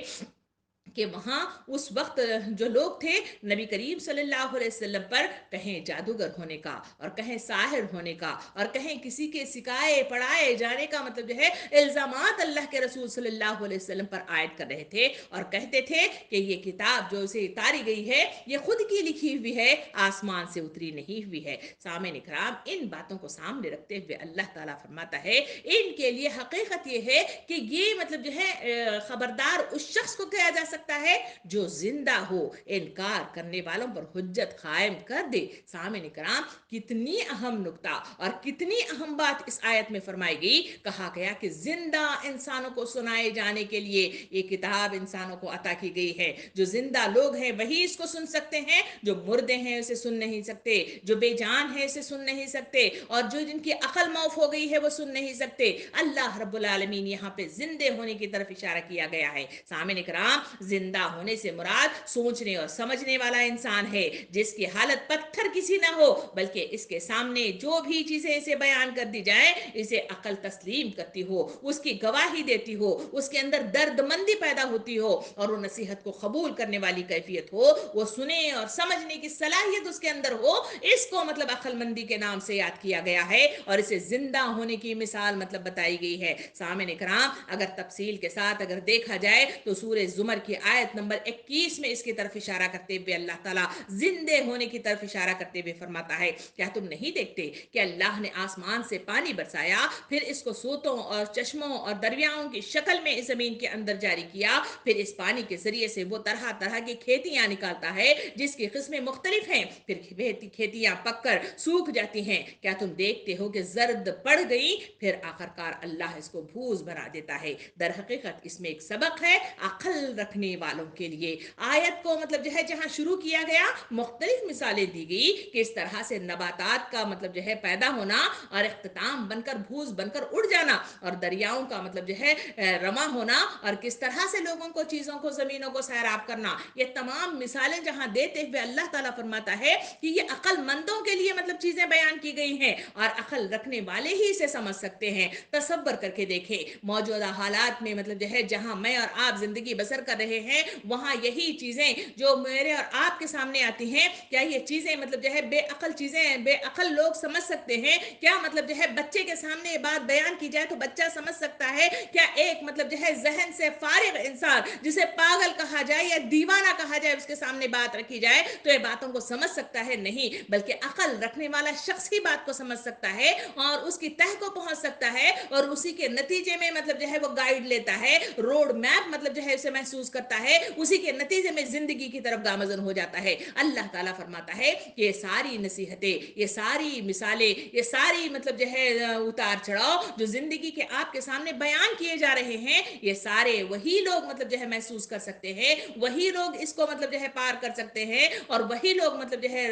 کہ وہاں اس وقت جو لوگ تھے نبی کریم صلی اللہ علیہ وسلم پر کہیں جادوگر ہونے کا اور کہیں ساحر ہونے کا اور کہیں کسی کے سکھائے پڑھائے جانے کا مطلب جو ہے الزامات اللہ کے رسول صلی اللہ علیہ وسلم پر عائد کر رہے تھے اور کہتے تھے کہ یہ کتاب جو اسے اتاری گئی ہے یہ خود کی لکھی ہوئی ہے آسمان سے اتری نہیں ہوئی ہے. سامعین کرام ان باتوں کو سامنے رکھتے ہوئے اللہ تعالیٰ فرماتا ہے ان کے لیے حقیقت یہ ہے کہ یہ مطلب جو ہے خبردار اس شخص کو کیا جا سکتا ہے جو زندہ ہو انکار کرنے والوں پر حجت قائم کر دے. سامعین کرام کتنی اہم نقطہ اور کتنی اہم بات اس آیت میں فرمائی گئی. کہا گیا کہ زندہ انسانوں کو سنائے جانے کے لیے یہ کتاب انسانوں کو عطا کی گئی ہے. جو زندہ لوگ ہیں وہی اس کو سن سکتے ہیں, جو مردے ہیں اسے سن نہیں سکتے, جو بے جان ہیں اسے سن نہیں سکتے اور جو جن کی عقل معاف ہو گئی ہے وہ سن نہیں سکتے. اللہ رب العالمین یہاں پہ زندے ہونے کی طرف اشارہ کیا گیا ہے. سامعین کرام زندہ ہونے سے مراد سوچنے اور سمجھنے والا انسان ہے جس کی حالت پتھر کسی نہ ہو بلکہ اس کے سامنے جو بھی چیزیں اسے بیان کر دی جائیں اسے عقل تسلیم کرتی ہو, اس کی گواہی دیتی ہو, اس کے اندر درد مندی پیدا ہوتی ہو اور وہ نصیحت کو قبول کرنے والی کیفیت ہو, وہ سنے اور سمجھنے کی صلاحیت اس کے اندر ہو. اس کو مطلب عقل مندی کے نام سے یاد کیا گیا ہے اور اسے زندہ ہونے کی مثال مطلب بتائی گئی ہے. سامعین کرام اگر تفصیل کے ساتھ اگر دیکھا جائے تو سورہ زمر کی آیت نمبر 21 میں اس کی طرف اشارہ کرتے ہوئے اللہ تعالیٰ زندے ہونے کی طرف اشارہ کرتے ہوئے فرماتا ہے کیا تم نہیں دیکھتے کہ اللہ نے آسمان سے پانی برسایا, پھر اس کو سوتوں اور چشموں اور دریاؤں کی شکل میں اس زمین کے اندر جاری کیا, پھر اس پانی کے ذریعے سے وہ طرح طرح کی کھیتیاں نکالتا ہے جس کی قسمیں مختلف ہیں, پھر کھیتیاں پک کر سوکھ جاتی ہیں. کیا تم دیکھتے ہو کہ زرد پڑ گئی, پھر آخرکار اللہ اس کو بھوس بنا دیتا ہے. در حقیقت اس میں ایک سبق ہے عقل رکھنے والوں کے لیے۔ آیت کو مطلب جو ہے جہاں شروع کیا گیا مختلف مثالیں دی گئی کہ اس طرح سے نباتات کا مطلب جو ہے پیدا ہونا اور اختتام بن کر بھوس بن کر اڑ جانا، اور دریاؤں کا مطلب جو ہے رواں ہونا، اور کس طرح سے لوگوں کو چیزوں کو زمینوں کو سیراب کرنا، یہ تمام مثالیں جہاں دیتے ہوئے اللہ تعالیٰ فرماتا ہے کہ یہ عقل مندوں کے لیے مطلب چیزیں بیان کی گئی ہیں اور عقل رکھنے والے ہی اسے سمجھ سکتے ہیں۔ تصور کر کے دیکھیں موجودہ حالات میں مطلب جو ہے جہاں میں اور آپ زندگی بسر کر رہے ہیں وہاں یہی چیزیں جو میرے اور آپ کے سامنے آتی ہیں، کیا یہ چیزیں مطلب جو ہے بے عقل چیزیں بے عقل لوگ سمجھ سکتے ہیں؟ کیا مطلب جو ہے بچے کے سامنے یہ بات بیان کی جائے تو بچہ سمجھ سکتا ہے؟ کیا ایک مطلب جو ہے ذہن سے فارغ انسان جسے پاگل کہا جائے یا دیوانہ کہا جائے اس کے سامنے بات رکھی جائے تو یہ باتوں کو سمجھ سکتا ہے؟ نہیں، بلکہ عقل رکھنے والا شخص ہی بات کو سمجھ سکتا ہے اور اس کی تہ کو پہنچ سکتا ہے اور اسی کے نتیجے میں مطلب جو ہے وہ گائیڈ لیتا ہے، روڈ میپ مطلب جو ہے اسے محسوس کرتا ہے، اسی کے نتیجے میں زندگی کی طرف گامزن ہو جاتا ہے۔ اللہ تعالیٰ فرماتا ہے کہ یہ ساری نصیحتیں، یہ ساری مثالیں، یہ ساری مطلب جو ہے اتار چڑھاؤ جو زندگی کے آپ کے سامنے بیان کیے جا رہے ہیں، یہ سارے وہی لوگ مطلب جو ہے محسوس کر سکتے ہیں، وہی لوگ اس کو مطلب جو ہے پار کر سکتے ہیں، اور وہی لوگ مطلب جو ہے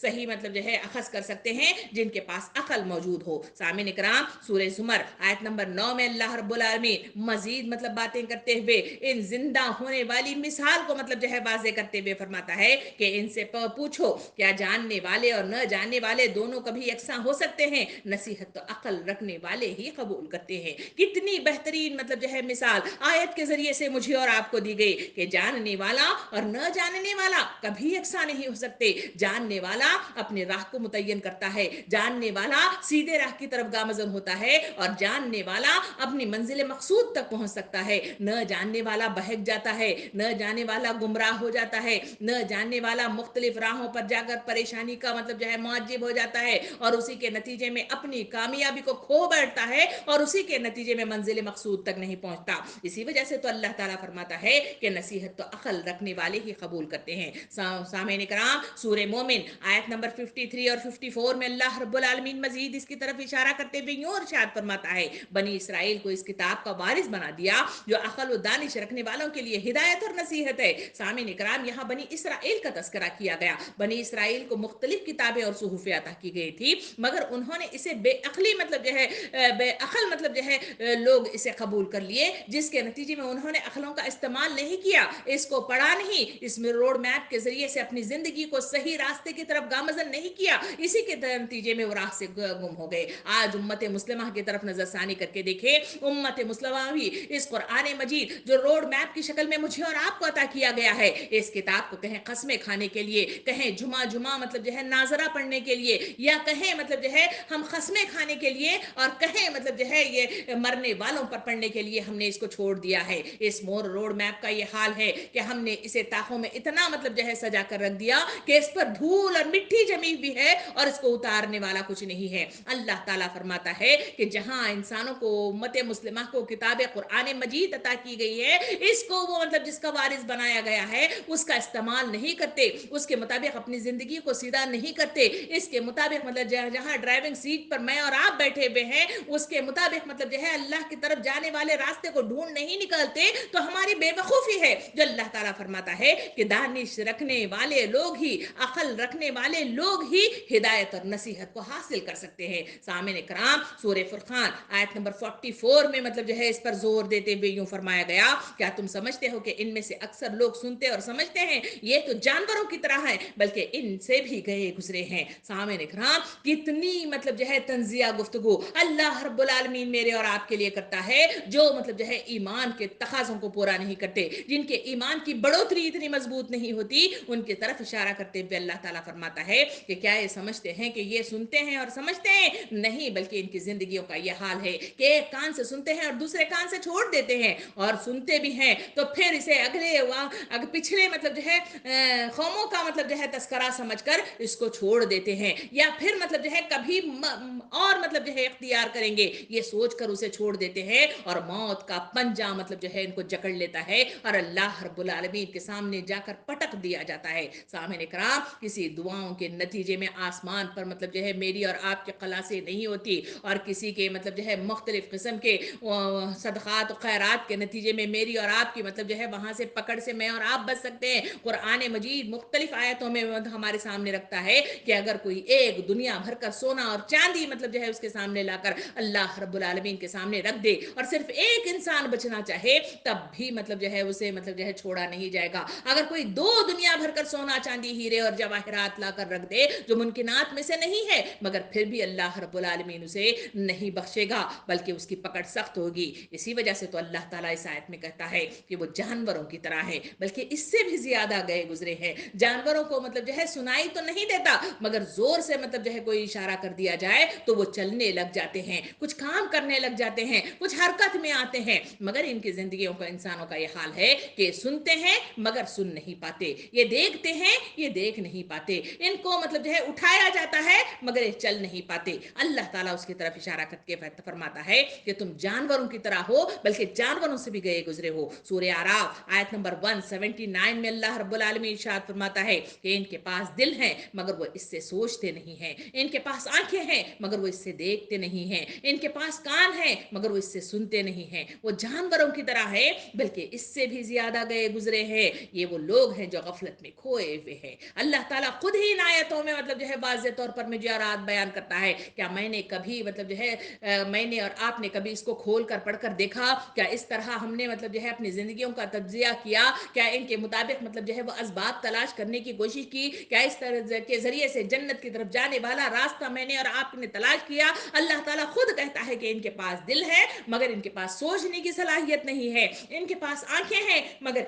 صحیح مطلب جو ہے اخذ کر سکتے ہیں جن کے پاس عقل موجود ہو۔ سامعین اکرام، سورہ زمر آیت نمبر 9 میں اللہ رب العالمین مزید مطلب باتیں کرتے ہوئے ان زندہ ہونے والی مثال کو مطلب جو ہے واضح کرتے ہوئے فرماتا ہے کہ ان سے پوچھو کیا جاننے والے اور نہ جاننے والے دونوں کبھی یکساں ہو سکتے ہیں؟ نصیحت تو عقل رکھنے والے ہی قبول کرتے ہیں۔ کتنی بہترین مطلب جو ہے مثال آیت کے ذریعے سے مجھے اور آپ کو دی گئی کہ جاننے والا اور نہ جاننے والا کبھی یکساں نہیں ہو سکتے۔ جاننے والا اپنے راہ کو متعین کرتا ہے، جاننے والا سیدھے راہ کی طرف گامزن ہوتا ہے، اور جاننے والا اپنی منزل مقصود تک پہنچ سکتا ہے۔ نہ جاننے والا بہک جاتا ہے، نہ جاننے والا گمراہ ہو جاتا ہے، نہ جاننے والا مختلف راہوں پر جا کر پریشانی کا مطلب جو ہے معجب ہو جاتا ہے، اور اسی کے نتیجے میں اپنی کامیابی کو کھو بیٹھتا ہے، اور اسی کے نتیجے میں منزل مقصود تک نہیں پہنچتا۔ اسی وجہ سے تو اللہ تعالیٰ فرماتا ہے کہ نصیحت تو عقل رکھنے والے ہی قبول کرتے ہیں۔ سامعین کرام، سورہ مومن آیت نمبر 53 اور 54 میں اللہ رب العالمین مزید اس کی طرف اشارہ کرتے ہوئے یوں ارشاد فرماتا ہے، بنی اسرائیل کو اس کتاب کا وارث بنا دیا جو عقل و دانش رکھنے والوں کے لیے ہدایت اور نصیحت ہے۔ سامعین اکرام، یہاں بنی اسرائیل کا تذکرہ کیا گیا۔ بنی اسرائیل کو مختلف کتابیں اور صحف عطا کی گئی تھی، مگر انہوں نے اسے بے عقلی مطلب جو ہے بے عقل مطلب جو ہے لوگ اسے قبول کر لیے، جس کے نتیجے میں انہوں نے عقلوں کا استعمال نہیں کیا، اس کو پڑھا نہیں، اس میں روڈ میپ کے ذریعے سے اپنی زندگی کو صحیح راستے کی طرف گامزن نہیں کیا، اسی کے نتیجے میں وہ راہ سے گم ہو گئے۔ آج امت مسلمہ کی طرف نظر ثانی کر کے دیکھیں، امت مسلمہ بھی اس قرآن مجید جو روڈ میپ کی شکل میں مجھے اور آپ کو عطا کیا گیا ہے، اس کتاب کو کہیں قسمیں کھانے کے لیے، کہیں جمعہ جمعہ مطلب جو ہے ناظرہ پڑھنے کے لیے، یا کہیں مطلب جو ہے ہم قسمیں کھانے کے لیے، اور کہیں مطلب جو ہے یہ مرنے والوں پر پڑھنے کے لیے ہم نے اس کو چھوڑ دیا ہے۔ اس مور روڈ میپ کا یہ حال ہے کہ ہم نے اسے تاخوں میں اتنا مطلب جو ہے سجا کر رکھ دیا کہ اس پر دھول اور مٹی جمی بھی ہے اور اس کو اتارنے والا کچھ نہیں ہے۔ اللہ تعالیٰ فرماتا ہے کہ جہاں انسانوں کو امت مسلمہ کو کتاب قرآن مجید عطا کی گئی ہے، اس کو وہ مطلب جس کا وارث بنایا گیا ہے اس کا استعمال نہیں کرتے، اس کے مطابق اپنی زندگی کو سیدھا نہیں کرتے، اس کے مطابق مطلب جہاں ڈرائیونگ سیٹ پر میں اور آپ بیٹھے ہوئے ہیں اس کے مطابق مطلب جو ہے اللہ کی طرف جانے والے راستے کو ڈھونڈ نہیں نکالتے، تو ہماری بے وقوفی ہے۔ جو اللہ تعالیٰ فرماتا ہے کہ دانش رکھنے والے لوگ ہی، عقل رکھنے والے لوگ ہی ہدایت اور نصیحت کو حاصل کر سکتے ہیں۔ سامعین اکرام، سورہ فرقان آیت نمبر 44 میں مطلب جو ہے اس پر زور دیتے ہوئے یوں فرمایا گیا، کیا تم سمجھتے ہو کہ ان میں سے اکثر لوگ سنتے اور سمجھتے ہیں؟ یہ تو جانوروں کی طرح ہیں، بلکہ ان سے بھی گئے گزرے ہیں۔ سامعین اکرام، کتنی مطلب جو ہے تنزیہ گفتگو اللہ رب العالمین میرے اور آپ کے لیے کرتا ہے، جو مطلب جو ہے ایمان کے تقاضوں کو پورا نہیں کرتے، جن کے ایمان کی بڑھوتری اتنی مضبوط نہیں ہوتی، ان کی طرف اشارہ کرتے ہوئے اللہ تعالیٰ فرماتا ہے کہ کیا یہ سمجھتے ہیں کہ یہ سنتے ہیں اور سمجھتے ہیں؟ نہیں، بلکہ ان کی زندگیوں کا یہ حال ہے کہ ایک کان سے سنتے ہیں اور دوسرے کان سے چھوڑ دیتے ہیں، اور سنتے بھی ہیں تو پھر اسے پچھلے مطلب جو ہے قوموں کا مطلب جو ہے تذکرہ سمجھ کر اس کو چھوڑ دیتے ہیں، یا پھر مطلب جو ہے کبھی اور مطلب جو ہے اختیار کریں گے یہ سوچ کر اسے چھوڑ دیتے ہیں، اور موت کا پنجہ مطلب جو ہے ان کو جکڑ لیتا ہے اور اللہ رب العالمین کے سامنے جا کر پٹک دیا جاتا ہے۔ سامعین کرام، کسی دعاؤں کے نتیجے میں آسمان پر مطلب جو ہے میری اور آپ کے خلاصے نہیں ہوتی، اور کسی کے مطلب جو ہے مختلف قسم کے صدقات و خیرات کے نتیجے میں میری اور آپ کی مطلب جو ہے وہاں سے پکڑ سے میں اور آپ بچ سکتے ہیں؟ قرآن مجید مختلف آیتوں میں ہمارے سامنے رکھتا ہے کہ اگر کوئی ایک دنیا بھر کر سونا اور چاندی مطلب جو ہے اس کے سامنے لا کر اللہ رب العالمین کے سامنے رکھ دے اور صرف ایک انسان بچنا چاہے تب بھی مطلب جو ہے اسے مطلب جو ہے چھوڑا نہیں جائے گا. اگر کوئی دو دنیا بھر کر سونا چاندی ہیرے اور جواہرات لا کر رکھ دے جو ممکنات میں سے نہیں ہے مگر پھر بھی اللہ رب العالمین اسے نہیں بخشے گا بلکہ اس کی پکڑ سخت ہوگی. اسی وجہ سے تو اللہ تعالیٰ اس آیت میں کہتا ہے کہ وہ جانوروں کی طرح ہے بلکہ اس سے بھی زیادہ گئے گزرے ہیں. جانوروں کو مطلب جو ہے سنائی تو نہیں دیتا مگر زور سے مطلب جو ہے کوئی اشارہ کر دیا جائے تو وہ چلنے لگ جاتے ہیں, کچھ کام کرنے لگ جاتے ہیں, کچھ حرکت میں آتے ہیں. مگر ان کی زندگیوں کا انسانوں کا یہ حال ہے کہ سنتے ہیں مگر سن نہیں پاتے, یہ دیکھتے ہیں یہ دیکھ نہیں پاتے, ان کو مطلب جو ہے اٹھایا جاتا ہے مگر یہ چل نہیں پاتے. اللہ تعالیٰ اس کی طرف اشارہ کر کے فرماتا ہے کہ تم جانوروں کی طرح ہو بلکہ جانوروں سے بھی گئے گزرے ہو. سورہ اعراف آیت نمبر 179 میں اللہ رب العالمین ارشاد فرماتا ہے کہ ان کے پاس دل ہیں مگر وہ اس سے سوچتے نہیں ہیں, ان کے پاس آنکھیں ہیں مگر وہ اس سے دیکھتے نہیں ہیں, ان کے پاس کان ہیں مگر وہ اس سے سنتے نہیں ہیں. وہ جانوروں کی طرح ہے بلکہ اس سے بھی زیادہ گئے گزرے ہیں. یہ وہ لوگ ہیں جو غفلت میں کھوئے ہوئے ہیں. اللہ تعالیٰ خود ہی ان آیتوں میں مطلب جو ہے واضح طور پر مجھے اور آج بیان کرتا ہے. کیا میں نے کبھی مطلب جو ہے میں نے اور آپ نے کبھی اس کو کھول کر پڑھ کر دیکھا؟ کیا اس طرح ہم نے مطلب جو ہے اپنی زندگیوں کا تجزیہ کیا؟ کیا ان کے مطابق مطلب جو ہے وہ اسباب تلاش کرنے کی کوشش کی؟ کیا اس طرح کے ذریعے سے جنت کی طرف جانے والا راستہ میں نے اور آپ نے تلاش کیا؟ اللہ تعالیٰ خود کہتا ہے کہ ان کے پاس دل ہے مگر ان کے پاس سوچنے کی صلاحیت نہیں ہے, ان کے پاس آنکھیں ہیں مگر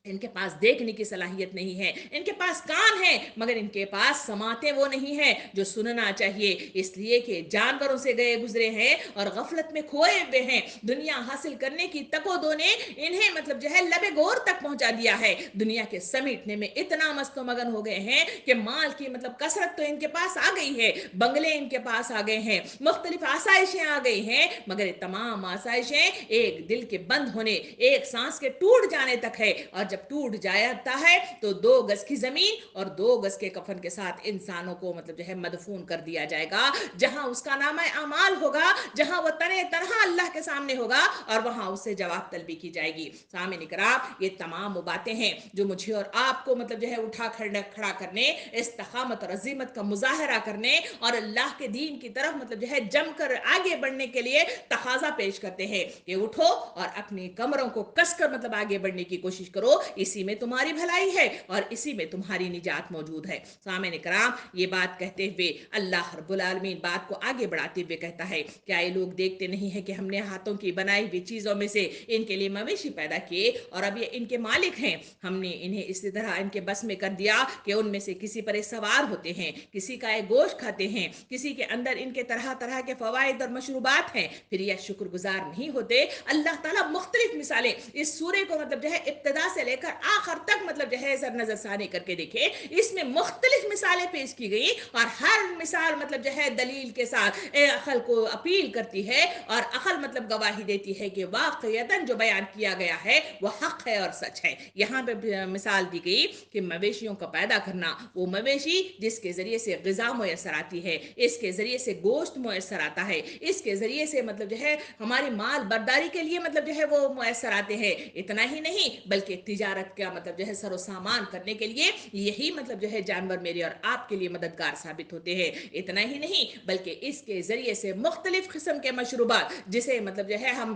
ان کے پاس دیکھنے کی صلاحیت نہیں ہے, ان کے پاس کان ہیں مگر ان کے پاس سماعتیں وہ نہیں ہیں جو سننا چاہیے. اس لیے کہ جانوروں سے گئے گزرے ہیں اور غفلت میں کھوئے ہوئے ہیں. دنیا حاصل کرنے کی تک و دو نے انہیں مطلب جو ہے لبے گور تک پہنچا دیا ہے. دنیا کے سمیٹنے میں اتنا مست و مگن ہو گئے ہیں کہ مال کی مطلب کثرت تو ان کے پاس آ گئی ہے, بنگلے ان کے پاس آ گئے ہیں, مختلف آسائشیں آ گئی ہیں مگر یہ تمام آسائشیں ایک دل کے بند ہونے, ایک سانس کے ٹوٹ جانے تک ہے. اور جب ٹوٹ جاتا ہے تو 2 گز کی زمین اور 2 گز کے کفن کے ساتھ انسانوں کو مطلب جو ہے مدفون کر دیا جائے گا, جہاں اس کا نامہ اعمال ہوگا, جہاں وہ تنہ تنہا اللہ کے سامنے ہوگا اور وہاں اس سے جواب طلبی کی جائے گی. سامعین کرام, یہ تمام وہ باتیں ہیں جو مجھے اور آپ کو مطلب جو ہے اٹھا کھڑا کرنے, استقامت اور عزیمت کا مظاہرہ کرنے اور اللہ کے دین کی طرف مطلب جو ہے جم کر آگے بڑھنے کے لیے تقاضا پیش کرتے ہیں کہ اٹھو اور اپنی کمروں کو کس کر مطلب آگے بڑھنے کی کوشش کرو. اسی میں تمہاری بھلائی ہے اور اسی میں تمہاری نجات موجود ہے. سامعین کرام, یہ بات کہتے ہوئے اللہ رب العالمین بات کو آگے بڑھاتے ہوئے کہتا ہے کیا یہ لوگ دیکھتے نہیں ہیں کہ ہم نے ہاتھوں کی بنائی ہوئی چیزوں میں سے ان کے لیے مویشی پیدا کیے اور اب یہ ان کے مالک ہیں. ہم نے انہیں اسی طرح ان کے بس میں کر دیا کہ ان میں سے کسی پر سوار ہوتے ہیں, کسی کا گوشت کھاتے ہیں, کسی کے اندر ان کے طرح طرح کے فوائد اور مشروبات ہیں, پھر یہ شکر گزار نہیں ہوتے. اللہ تعالیٰ مختلف مثالیں اس سورے کو مطلب جو ہے ابتدا سے لے کر آخر تک مطلب جو ہے سر نظر ثانی کر کے دیکھے, اس میں مختلف مثالیں پیش کی گئی اور ہر مثال مطلب جو ہے دلیل کے ساتھ عقل کو اپیل کرتی ہے اور عقل مطلب گواہی دیتی ہے کہ واقعتاً جو بیان کیا گیا ہے وہ حق ہے اور سچ ہے. یہاں پہ مثال دی گئی کہ مویشیوں کا پیدا کرنا, وہ مویشی جس کے ذریعے سے غذا میسر آتی ہے, اس کے ذریعے سے گوشت میسر آتا ہے, اس کے ذریعے سے مطلب جو ہے ہماری مال برداری کے لیے مطلب جو ہے وہ میسر آتے ہیں. اتنا ہی نہیں بلکہ تجارت کا مطلب جو ہے سر و سامان کرنے کے لیے یہی مطلب جو ہے جانور میرے اور آپ کے لیے مددگار ثابت ہوتے ہیں. اتنا ہی نہیں بلکہ اس کے ذریعے سے مختلف قسم کے مشروبات, جسے مطلب جو ہے ہم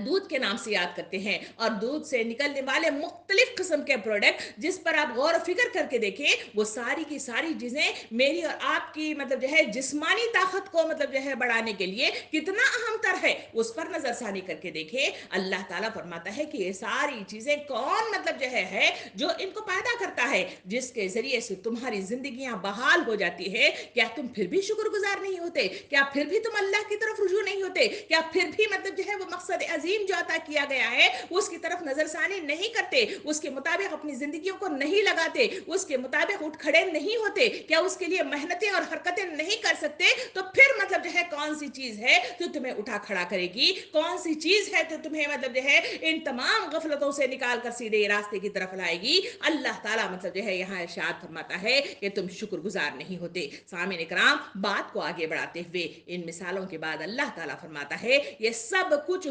دودھ کے نام سے یاد کرتے ہیں, اور دودھ سے نکلنے والے مختلف قسم کے پروڈکٹ جس پر آپ غور و فکر کر کے دیکھیں, وہ ساری کی ساری چیزیں میری اور آپ کی مطلب جو ہے جسمانی طاقت کو مطلب جو ہے بڑھانے کے لیے کتنا اہم تر ہے اس پر نظر ثانی کر کے دیکھیں. اللہ تعالیٰ فرماتا ہے کہ یہ ساری چیزیں کون مطلب جو ہے جو ان کو پیدا کرتا ہے, جس کے ذریعے سے تمہاری زندگیاں بحال ہو جاتی ہے. کیا تم پھر بھی شکر گزار نہیں ہوتے؟ کیا پھر بھی تم اللہ کی طرف رجوع نہیں ہوتے؟ کیا پھر بھی مطلب جو ہے وہ مقصد عظیم جو عطا کیا گیا ہے اس کی طرف نظر ثانی نہیں کرتے, اس کے مطابق اپنی زندگیوں کو نہیں لگاتے, اس کے مطابق اٹھ کھڑے نہیں ہوتے؟ کیا اس کے لیے محنتیں اور حرکتیں نہیں کر سکتے؟ تو پھر مطلب جو ہے کون سی چیز ہے جو تمہیں اٹھا کھڑا کرے گی؟ کون سی چیز ہے جو تمہیں مطلب جو ہے ان تمام غفلتوں سے نکال کر سیدھے راستے کی طرف لائے گی؟ اللہ تعالیٰ مطلب جو ہے یہاں ارشاد فرماتا ہے کہ تم شکر گزار نہیں ہوتے. سامعین کرام, بات کو آگے بڑھاتے ہوئے ان مثالوں کے بعد اللہ تعالیٰ فرماتا ہے یہ سب کچھ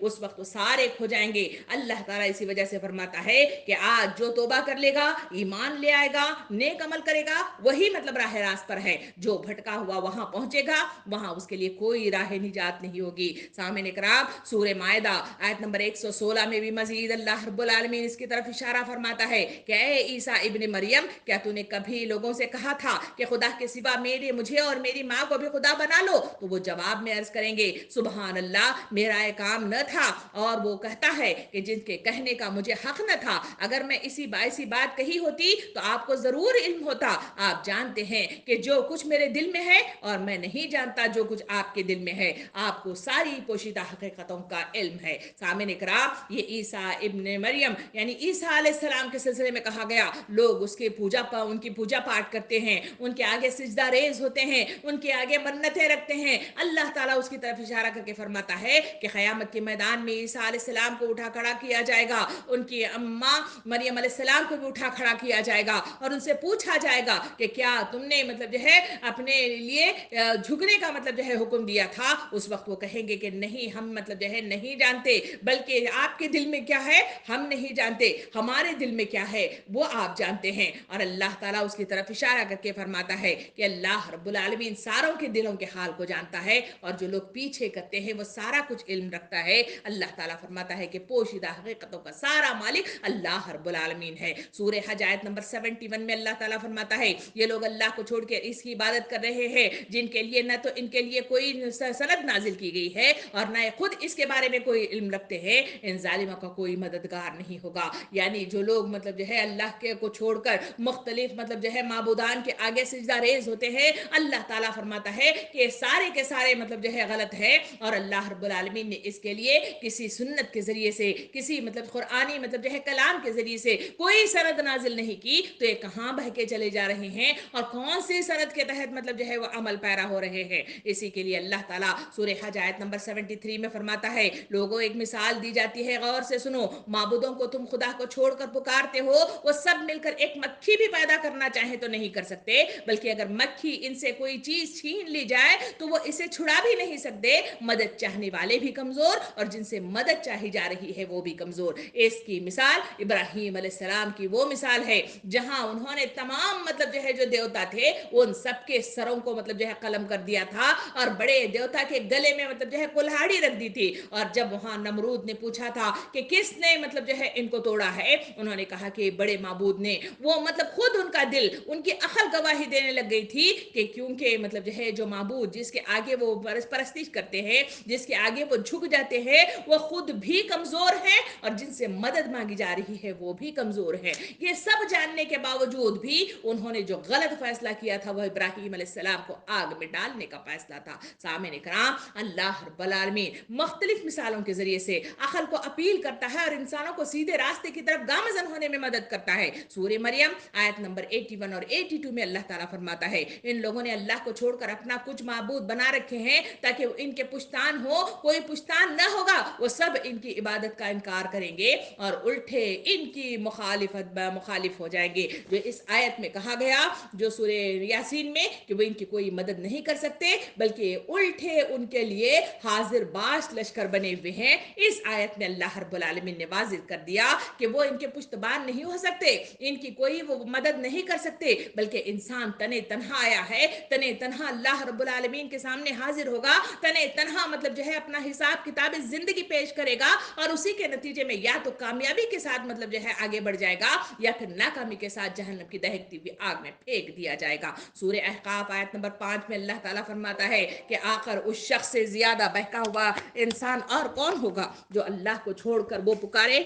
اس وقت وہ سارے کھو جائیں گے۔ اللہ تعالیٰ اسی وجہ سے فرماتا ہے کہ آج جو توبہ کر لے گا، ایمان لے آئے گا، نیک عمل کرے گا، وہی مطلب راہ راست پر ہے۔ جو بھٹکا ہوا وہاں پہنچے گا، وہاں اس کے لیے کوئی راہ نجات نہیں ہوگی۔ سامعین کرام، سورہ مائدہ آیت نمبر 116 میں بھی مزید اللہ رب العالمین اس کی طرف اشارہ فرماتا ہے کہ اے عیسیٰ ابن مریم، کیا تو نے کبھی لوگوں سے کہا تھا کہ خدا کے سوا مجھے اور میری ماں کو بھی خدا بنا لو؟ تو وہ جواب میں عرض کریں گے سبحان اللہ، میرا یہ کام نہ تھا، اور وہ کہتا ہے کہ جن کے کہنے کا مجھے حق نہ تھا، اگر میں اسی باعثی بات کہی ہوتی تو آپ کو ضرور علم ہوتا۔ آپ جانتے ہیں کہ جو کچھ میرے دل میں ہے اور میں نہیں جانتا جو کچھ آپ کے دل میں ہے، آپ کو ساری پوشیدہ حقیقتوں کا علم ہے۔ سامعین کرام، یہ عیسیٰ ابن مریم یعنی عیسیٰ علیہ السلام کے سلسلے میں کہا گیا، لوگ ان کی پوجا پاٹ کرتے ہیں، ان کے آگے سجدہ ریز ہوتے ہیں، ان کے آگے منتیں رکھتے ہیں۔ اللہ تعالیٰ اس کی طرف اشارہ کر کے فرماتا ہے کہ قیامت کے میدان میں عیسیٰ علیہ السلام کو اٹھا کھڑا کیا جائے گا، ان کی اماں مریم علیہ السلام کو بھی اٹھا کھڑا کیا جائے گا، اور ان سے پوچھا جائے گا کہ کیا تم نے مطلب جو ہے اپنے لیے جھکنے کا مطلب جو ہے حکم دیا تھا؟ اس وقت وہ کہیں گے کہ نہیں، ہم مطلب جو ہے نہیں جانتے، بلکہ آپ کے دل میں کیا ہے ہم نہیں جانتے، ہمارے دل میں کیا ہے وہ آپ جانتے ہیں۔ اور اللہ تعالیٰ اس کی طرف اشارہ کر کے فرماتا ہے کہ اللہ رب العالمین ساروں کے دلوں کے حال کو جانتا ہے، اور جو لوگ پیچھے کرتے ہیں وہ سارا کچھ علم رکھتا ہے۔ اللہ تعالیٰ فرماتا ہے کہ پوشیدہ حقیقتوں کا سارا مالک اللہ رب العالمین ہے۔ سورہ حج آیت نمبر 71 میں اللہ تعالیٰ فرماتا ہے یہ لوگ اللہ کو چھوڑ کے اس کی عبادت کر رہے ہیں جن کے لیے نہ تو ان کے لیے کوئی سند نازل کی گئی ہے اور نہ خود اس کے بارے میں کوئی علم رکھتے ہیں، ان ظالموں کا کوئی مددگار نہیں ہوگا۔ یعنی جو لوگ مطلب جو ہے اللہ کے کو چھوڑ کر مختلف مطلب جو ہے معبودان کے آگے سجدہ ریز ہوتے ہیں، اللہ تعالیٰ فرماتا ہے کہ سارے کے سارے مطلب جو ہے غلط ہے، اور اللہ رب العالمین نے اس کے لیے کسی سنت کے ذریعے سے، کسی مطلب قرآنی مطلب جو ہے کلام کے ذریعے سے کوئی سند نازل نہیں کی، تو یہ کہاں بہ کے چلے جا رہے ہیں اور کون سی سند کے تحت مطلب جو ہے وہ عمل پیرا ہو رہے ہیں۔ اسی کے لیے اللہ تعالیٰ سورہ حج آیت نمبر 73 میں فرماتا ہے لوگوں ایک مثال دی جاتی ہے، غور سے سنو، معبودوں کو تم خدا کو چھوڑ کر پکارتے ہو، وہ سب مل کر ایک مکھی بھی پیدا کرنا چاہیں تو نہیں کر سکتے، بلکہ اگر مکھی ان سے کوئی چیز چھین لی جائے تو وہ اسے چھڑا بھی نہیں سکتے۔ مدد چاہنے والے بھی کمزور اور جن سے مدد چاہی جا رہی ہے وہ بھی کمزور۔ اس کی مثال ابراہیم علیہ السلام کی وہ مثال ہے جہاں انہوں نے تمام مطلب جو ہے جو دیوتا تھے ان سب کے سروں کو مطلب جو ہے قلم کر دیا تھا، اور بڑے دیوتا کے گلے میں مطلب جو ہے کلہاڑی رکھ دی تھی، اور جب وہاں نمرود نے پوچھا تھا کہ کس نے مطلب جو ہے ان کو توڑا ہے، انہوں نے کہا کہ بڑے معبود نے۔ وہ مطلب خود ان کا دل، ان کی عقل گواہی دینے لگ گئی تھی کہ کیونکہ مطلب جو ہے جو معبود جس کے آگے وہ پرستش کرتے ہیں، جس کے آگے وہ جھک جاتے ہیں، وہ خود بھی کمزور ہیں، اور جن سے مدد مانگی جا رہی ہے وہ بھی کمزور ہیں۔ یہ سب جاننے کے باوجود بھی انہوں نے جو غلط فیصلہ کیا تھا وہ ابراہیم علیہ السلام کو آگ میں ڈالنے کا فیصلہ تھا۔ سامعین کرام، اللہ رب العالمین مختلف مثالوں کے ذریعے سے عقل کو اپیل کرتا ہے اور انسانوں کو سیدھے راستے کی طرف گامزن ہونے میں مدد کرتا ہے۔ سورہ مریم آیت نمبر 81 اور 82 میں اللہ تعالیٰ فرماتا ہے ان لوگوں نے اللہ کو چھوڑ کر اپنا کچھ معبود بنا رکھے ہیں تاکہ ان کے پشتان ہو، کوئی پشتان نہ ہوگا، وہ سب ان کی عبادت کا انکار کریں گے اور الٹے ان کی مخالف ہو جائیں گے۔ جو اس آیت میں کہا گیا جو سورہ یاسین میں کہ وہ ان کی کوئی مدد نہیں کر سکتے بلکہ الٹے ان کے لیے حاضر باش لشکر بنے ہوئے ہیں، اس آیت میں اللہ رب العالمین نے واضح کر دیا کہ وہ ان کے پشتبان نہیں ہو سکتے، ان کی کوئی وہ مدد نہیں کر سکتے، بلکہ انسان تنے تنہا آیا ہے، تنے تنہا اللہ رب العالمین کے سامنے حاضر ہوگا، تنے تنہا مطلب جو ہے اپنا حساب کتاب زندگی پیش کرے گا، اور اسی کے نتیجے میں یا تو کامیابی کے ساتھ مطلب جو ہے آگے بڑھ جائے گا یا پھر ناکامی کے ساتھ جہنم کی دہکتی ہوئی آگ میں پھینک دیا جائے گا۔ سورہ احقاف آیت نمبر 5 میں اللہ تعالیٰ فرماتا ہے کہ آخر اس شخص سے زیادہ بہکا ہوا انسان اور کون ہوگا جو اللہ کو چھوڑ کر وہ پکارے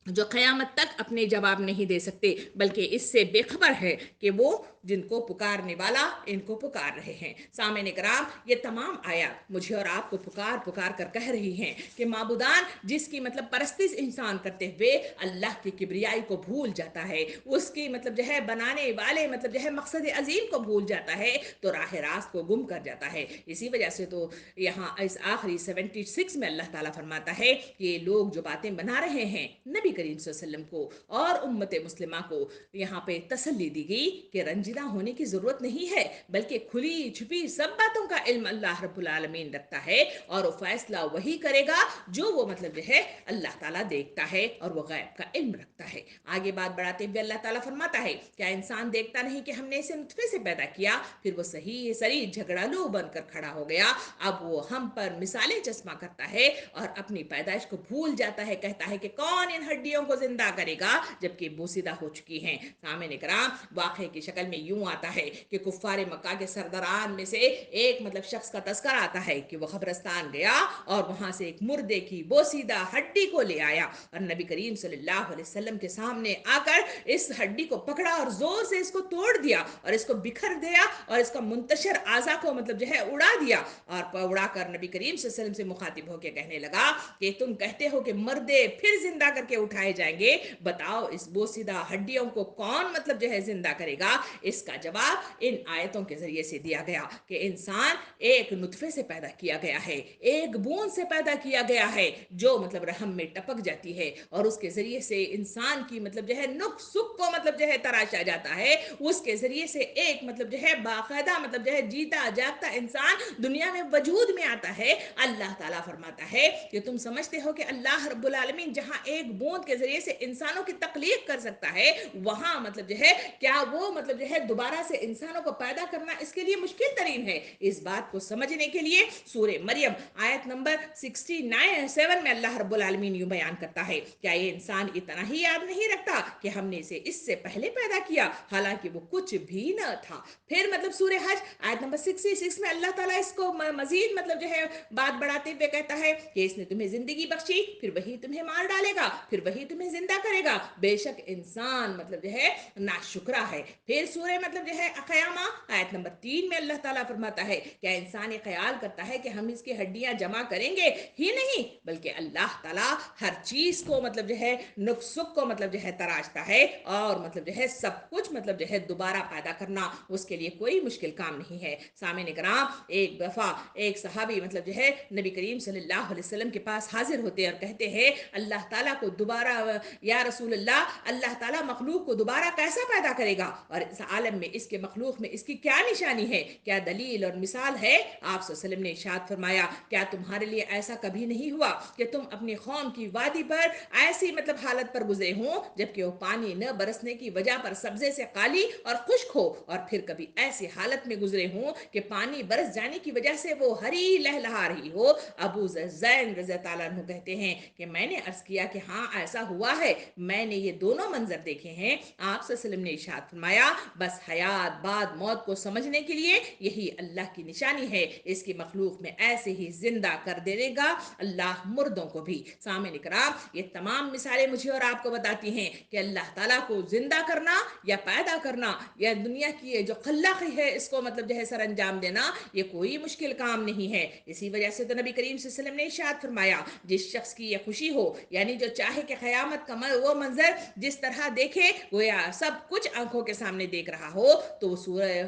جو قیامت تک اپنے جواب نہیں دے سکتے، بلکہ اس سے بے خبر ہے کہ وہ جن کو پکارنے والا ان کو پکار رہے ہیں۔ سامعین کرام، یہ تمام آیات مجھے اور آپ کو پکار کر کہہ رہی ہیں کہ معبودان جس کی مطلب پرستش انسان کرتے ہوئے اللہ کی کبریائی کو بھول جاتا ہے، اس کی مطلب جو ہے بنانے والے مطلب جو ہے مقصد عظیم کو بھول جاتا ہے، تو راہ راست کو گم کر جاتا ہے۔ اسی وجہ سے تو یہاں اس آخری 76 میں اللہ تعالیٰ فرماتا ہے کہ یہ لوگ جو باتیں بنا رہے ہیں نبی کریم صلی اللہ علیہ وسلم کو اور امت مسلمہ کو یہاں پہ تسلی دی گئی کہ رنجش سنجیدہ ہونے کی ضرورت نہیں ہے، بلکہ کھلی چھپی سب باتوں کا علم اللہ رب العالمین رکھتا ہے، اور وہ فیصلہ وہی کرے گا جو وہ مطلب جو ہے اللہ تعالیٰ دیکھتا ہے اور وہ غیب کا علم رکھتا ہے۔ آگے بات بڑھاتے ہوئے اللہ تعالیٰ فرماتا ہے، کیا انسان دیکھتا نہیں کہ ہم نے اسے نطفے سے پیدا کیا، پھر وہ صحیح سری جھگڑالو بن کر کھڑا ہو گیا، اب وہ ہم پر مثالیں چشمہ کرتا ہے اور اپنی پیدائش کو بھول جاتا ہے، کہتا ہے کہ کون ان ہڈیوں کو زندہ کرے گا جبکہ بوسیدہ ہو چکی ہیں۔ سامعین کرام، واقعے کی شکل میں یوں آتا ہے کہ کفار مکہ کے سرداران میں سے ایک مطلب شخص کا تذکرہ آتا ہے کہ وہ قبرستان گیا اور وہاں سے ایک مردے کی بوسیدہ ہڈی کو لے آیا اور نبی کریم صلی اللہ علیہ وسلم کے سامنے آ کر اس ہڈی کو پکڑا اور زور سے اس کو توڑ دیا اور اس کو بکھر دیا اور اس کا منتشر اعضا کو مطلب جو ہے اڑا دیا، اور اڑا کر نبی کریم صلی اللہ علیہ وسلم سے مخاطب ہو کے کہنے لگا کہ تم کہتے ہو کہ مردے پھر زندہ کر کے اٹھائے جائیں گے، بتاؤ اس بوسیدہ ہڈیوں کو کون مطلب جو ہے زندہ کرے گا؟ اس کا جواب ان آیتوں کے ذریعے سے دیا گیا کہ انسان ایک نطفے سے پیدا کیا گیا ہے، ایک بوند سے پیدا کیا گیا ہے جو مطلب رحم میں ٹپک جاتی ہے، اور اس کے ذریعے سے انسان کی مطلب جو ہے نک سک کو مطلب جو ہے تراشا جاتا ہے، اس کے ذریعے سے ایک مطلب جو ہے باقاعدہ مطلب جو ہے جیتا جاگتا انسان دنیا میں وجود میں آتا ہے۔ اللہ تعالیٰ فرماتا ہے کہ تم سمجھتے ہو کہ اللہ رب العالمین جہاں ایک بوند کے ذریعے سے انسانوں کی تخلیق کر سکتا ہے، وہاں مطلب جو ہے کیا وہ مطلب جو ہے دوبارہ سے انسانوں کو پیدا کرنا اس کے لیے مشکل ترین ہے؟ اس بات کو سمجھنے کے لیے سورہ مریم آیت نمبر 69 میں اللہ رب العالمین یوں بیان کرتا ہے، کیا یہ انسان اتنا ہی یاد نہیں رکھتا کہ ہم نے اسے اس سے پہلے پیدا کیا حالانکہ وہ کچھ بھی نہ تھا؟ پھر مطلب سورہ حج آیت نمبر 66 میں اللہ تعالیٰ اس کو مزید مطلب جو ہے بات بڑھاتے ہوئے کہتا ہے کہ اس نے تمہیں زندگی بخشی، پھر وہی تمہیں مار ڈالے گا، پھر وہی تمہیں زندہ کرے گا، بے شک انسان مطلب جو ہے ناشکرا ہے۔ پھر سورہ مطلب جو ہے قیامہ آیت نمبر 3 میں اللہ تعالیٰ فرماتا ہے، کیا انسان یہ خیال کرتا ہے کہ ہم اس کی ہڈیاں جمع کریں گے؟ ہی نہیں، بلکہ اللہ تعالیٰ ہر چیز کو مطلب جو ہے نک سک کو مطلب جو ہے تراشتا ہے، اور مطلب جو ہے سب کچھ مطلب جو ہے دوبارہ پیدا کرنا اس کے لیے کوئی مشکل کام نہیں ہے۔ سامعین کرام، ایک دفعہ ایک صحابی مطلب جو ہے نبی کریم صلی اللہ علیہ وسلم کے پاس حاضر ہوتے اور کہتے ہیں، اللہ تعالیٰ کو دوبارہ یا رسول اللہ، اللہ تعالیٰ مخلوق کو دوبارہ کیسا پیدا کرے گا، اور اس عالم میں اس کے مخلوق میں اس کی کیا نشانی ہے، کیا دلیل اور مثال ہے؟ آپ صلی اللہ علیہ وسلم نے ارشاد فرمایا، کیا تمہارے لیے ایسا کبھی نہیں ہوا کہ تم اپنی قوم کی وادی پر ایسی مطلب حالت پر گزرے ہوں جبکہ وہ پانی نہ برسنے کی وجہ پر سبزے سے کالی اور خشک ہو، اور پھر کبھی ایسی حالت میں گزرے ہوں کہ پانی برس جانے کی وجہ سے وہ ہری لہلہا رہی ہو؟ ابو زین رضی اللہ عنہ کہتے ہیں کہ میں نے عرض کیا کہ ہاں ایسا ہوا ہے، میں نے یہ دونوں منظر دیکھے ہیں۔ آپ صلی اللہ علیہ وسلم نے ارشاد فرمایا، بس حیات بعد موت کو سمجھنے کے لیے یہی اللہ کی نشانی ہے، اس کی مخلوق میں ایسے ہی زندہ کر دے گا اللہ مردوں کو بھی۔ سامعین کرام، یہ تمام مثالیں مجھے اور آپ کو بتاتی ہیں کہ اللہ تعالیٰ کو زندہ کرنا یا پیدا کرنا یا دنیا کی جو خلاقی ہے اس کو مطلب جو ہے سر انجام دینا، یہ کوئی مشکل کام نہیں ہے۔ اسی وجہ سے تو نبی کریم صلی اللہ علیہ وسلم نے ارشاد فرمایا، جس شخص کی یہ خوشی ہو، یعنی جو چاہے کہ قیامت کا وہ منظر جس طرح دیکھے گویا سب کچھ آنکھوں کے سامنے دیکھ رہا ہو، تو وہ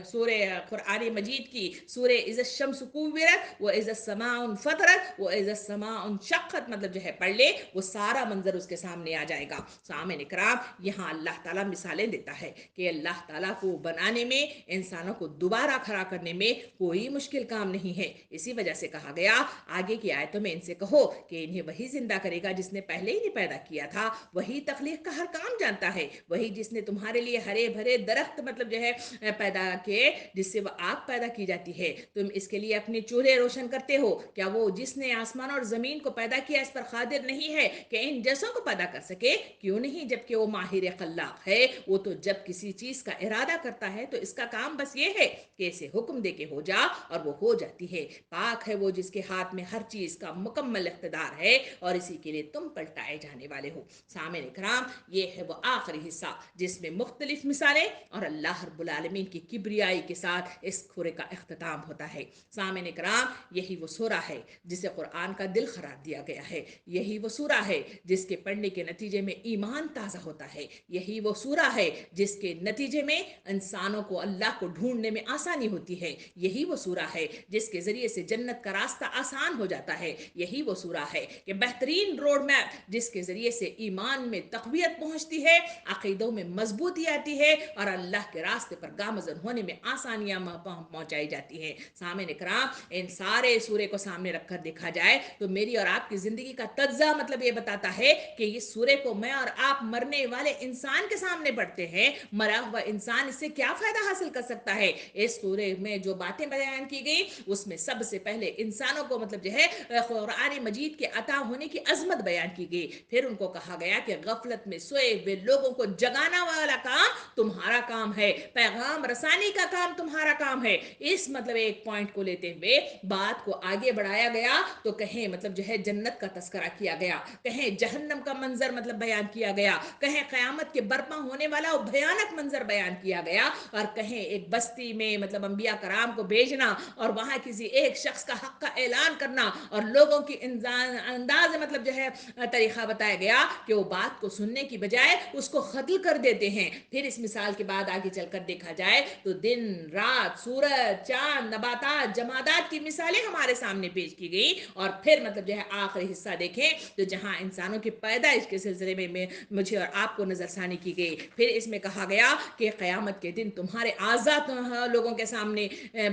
سورہ قرآن مجید کی سورہ اذا الشمس کوورت و اذا السماء انفطرت و اذا السماء انشقت مطلب جو ہے پڑھ لے، وہ سارا منظر اس کے سامنے آ جائے گا۔ سامعین اکرام، یہاں اللہ تعالیٰ مثالیں دیتا ہے کہ اللہ تعالیٰ کو بنانے میں، انسانوں کو دوبارہ کھڑا کرنے میں کوئی مشکل کام نہیں ہے۔ اسی وجہ سے کہا گیا آگے کی آیتوں میں ان سے کہو کہ انہیں وہی زندہ کرے گا جس نے پہلے ہی نہیں پیدا کیا تھا، وہی تخلیق کا ہر کام جانتا ہے، وہی جس نے تمہارے لیے ہرے بھرے درخت مطلب جو ہے پیدا کیے جس سے وہ آگ پیدا کی جاتی ہے، تم اس کے لیے اپنے چولہے روشن کرتے ہو، کیا وہ جس نے آسمان اور زمین کو پیدا کیا اس پر قادر نہیں ہے کہ ان جیسوں کو پیدا کر سکے؟ کیوں نہیں، جبکہ وہ ماہر خلاق ہے۔ وہ تو جب کسی چیز کا ارادہ کرتا ہے تو اس کا کام بس یہ ہے کہ اسے حکم دے کے ہو جا اور وہ ہو جاتی ہے۔ پاک ہے وہ جس کے ہاتھ میں ہر چیز کا مکمل اقتدار ہے اور اسی کے لیے تم پلٹائے جانے والے ہو۔ سامعین کرام، یہ ہے وہ آخری حصہ جس میں مختلف مثالیں اور اللہ رب العالمین کی کبریائی کے ساتھ اس کھورے کا اختتام ہوتا ہے۔ سامعین کرام، یہی وہ سورہ ہے جسے قرآن کا دل قرار دیا گیا ہے، یہی وہ سورہ ہے جس کے پڑھنے کے نتیجے میں ایمان تازہ ہوتا ہے، یہی وہ سورہ ہے جس کے نتیجے میں انسانوں کو اللہ کو ڈھونڈنے میں آسانی ہوتی ہے، یہی وہ سورہ ہے جس کے ذریعے سے جنت کا راستہ آسان ہو جاتا ہے، یہی وہ سورہ ہے کہ بہترین روڈ میپ جس کے ذریعے سے ایمان میں تقویت پہنچتی ہے، عقیدوں میں مضبوطی آتی ہے اور اللہ کے راستے پر گامزن ہونے میں آسانیاں پہنچائی جاتی ہیں۔ سامعین اکرام، ان سارے سورے کو سامنے رکھ کر دیکھا جائے تو میری اور آپ کی زندگی کا تجزیہ مطلب یہ بتاتا ہے کہ اس سورے کو میں اور آپ مرنے والے انسان کے سامنے پڑھتے ہیں، مرا ہوا انسان اس سے کیا فائدہ حاصل کر سکتا ہے۔ اس سورے میں جو باتیں بیان کی گئی اس میں سب سے پہلے انسانوں کو مطلب جو ہے قرآن مجید کے عطا ہونے کی عظمت بیان کی گئی، پھر ان کو کہا گیا کہ غفلت میں سوئے ہوئے لوگوں کو جگانا والا کام تمہارا کام ہے، پیغام رسانی کا کام تمہارا کام ہے۔ اس مطلب ایک پوائنٹ کو لیتے ہوئے بات کو آگے بڑھایا گیا تو کہیں مطلب جو ہے جنت کا تذکرہ کیا گیا، کہیں جہنم کا منظر مطلب بیان کیا گیا، کہیں قیامت کے برپا ہونے والا بھیانک منظر بیان کیا گیا، اور کہیں ایک بستی میں مطلب انبیاء کرام کو بھیجنا اور وہاں کسی ایک شخص کا حق کا اعلان کرنا اور لوگوں کی انداز مطلب جو ہے طریقہ بتایا گیا کہ وہ بات کو سننے کی بجائے اس کو قتل کر دیتے ہیں۔ پھر اس مثال کے بعد آگے چل کر دیکھا جائے تو دن رات، سورج، چاند، نباتات، جمادات کی مثالیں ہمارے سامنے پیش کی گئی، اور پھر مطلب جو ہے آخری حصہ دیکھیں تو جہاں انسانوں کی پیدائش کے سلسلے میں مجھے اور آپ کو نظر ثانی کی گئی، پھر اس میں کہا گیا کہ قیامت کے دن تمہارے آزاد لوگوں کے سامنے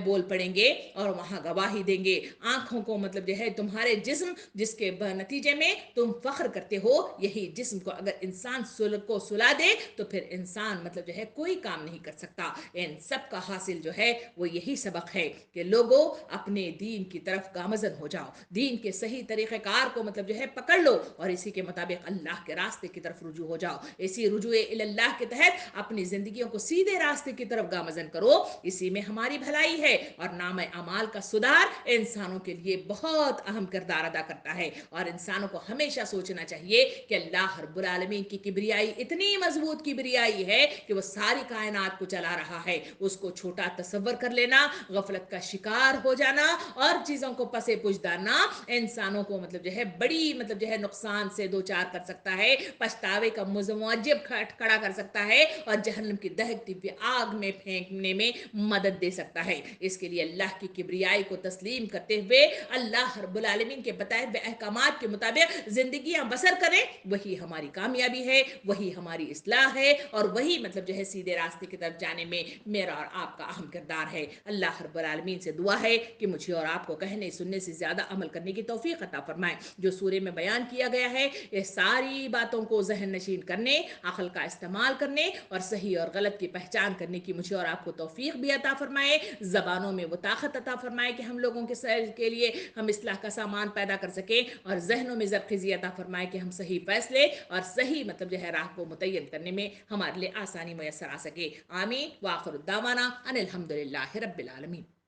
بول پڑیں گے اور وہاں گواہی دیں گے، آنکھوں کو مطلب جو ہے تمہارے جسم جس کے نتیجے میں تم فخر کرتے ہو، یہی جسم کو اگر انسان کو سلا دے تو پھر انسان مطلب جو ہے کوئی کام نہیں کر سکتا۔ ان سب کا حاصل جو ہے وہ یہی سبق ہے کہ لوگوں اپنے دین کی طرف گامزن ہو جاؤ، دین کے صحیح طریقہ کار کو مطلب جو ہے پکڑ لو اور اسی کے مطابق اللہ کے راستے کی طرف رجوع ہو جاؤ، اسی رجوع اللہ کے تحت اپنی زندگیوں کو سیدھے راستے کی طرف گامزن کرو، اسی میں ہماری بھلائی ہے۔ اور نام اعمال کا سدھار انسانوں کے لیے بہت اہم کردار ادا کرتا ہے، اور انسانوں کو ہمیشہ سوچنا چاہیے کہ اللہ رب العالمین کی کبریائی اتنی مضبوط کبریائی ہے کہ وہ ساری کائنات کو چلا رہا ہے، اس کو چھوٹا تصور کر لینا، غفلت کا شکار ہو جانا اور چیزوں کو پسے پوچھ ڈالنا انسانوں کو مطلب جو ہے بڑی مطلب جو ہے نقصان سے دوچار کر سکتا ہے، پچھتاوے کا موجب کھڑا کر سکتا ہے اور جہنم کی دہکتی ہوئی آگ میں پھینکنے میں مدد دے سکتا ہے۔ اس کے لیے اللہ کی کبریائی کو تسلیم کرتے ہوئے اللہ رب العالمین کے بتائے ہوئے احکامات کے مطابق زندگیاں بسر کریں، وہی ہماری کامیابی ہے، وہی ہماری اصلاح ہے، اور وہی مطلب جو ہے سیدھے راستے کی طرف جانے میں میرا اور آپ کا اہم کردار ہے۔ اللہ رب العالمین سے دعا ہے کہ مجھے اور آپ کو کہنے سننے سے زیادہ عمل کرنے کی توفیق عطا فرمائے۔ جو سورے میں بیان کیا گیا ہے یہ ساری باتوں کو ذہن نشین کرنے، عقل کا استعمال کرنے اور صحیح اور غلط کی پہچان کرنے کی مجھے اور آپ کو توفیق بھی عطا فرمائے، زبانوں میں وہ طاقت عطا فرمائے کہ ہم لوگوں کے لیے ہم اصلاح کا سامان پیدا کر سکیں، اور ذہنوں میں زرخیزی عطا فرمائے کہ ہم صحیح فیصلے اور صحیح مطلب جو ہے راہ کو متعین کرنے میں ہمارے لیے آسانی میسر آ سکے۔ آمین، وآخر الدعوانا ان الحمدللہ رب العالمین۔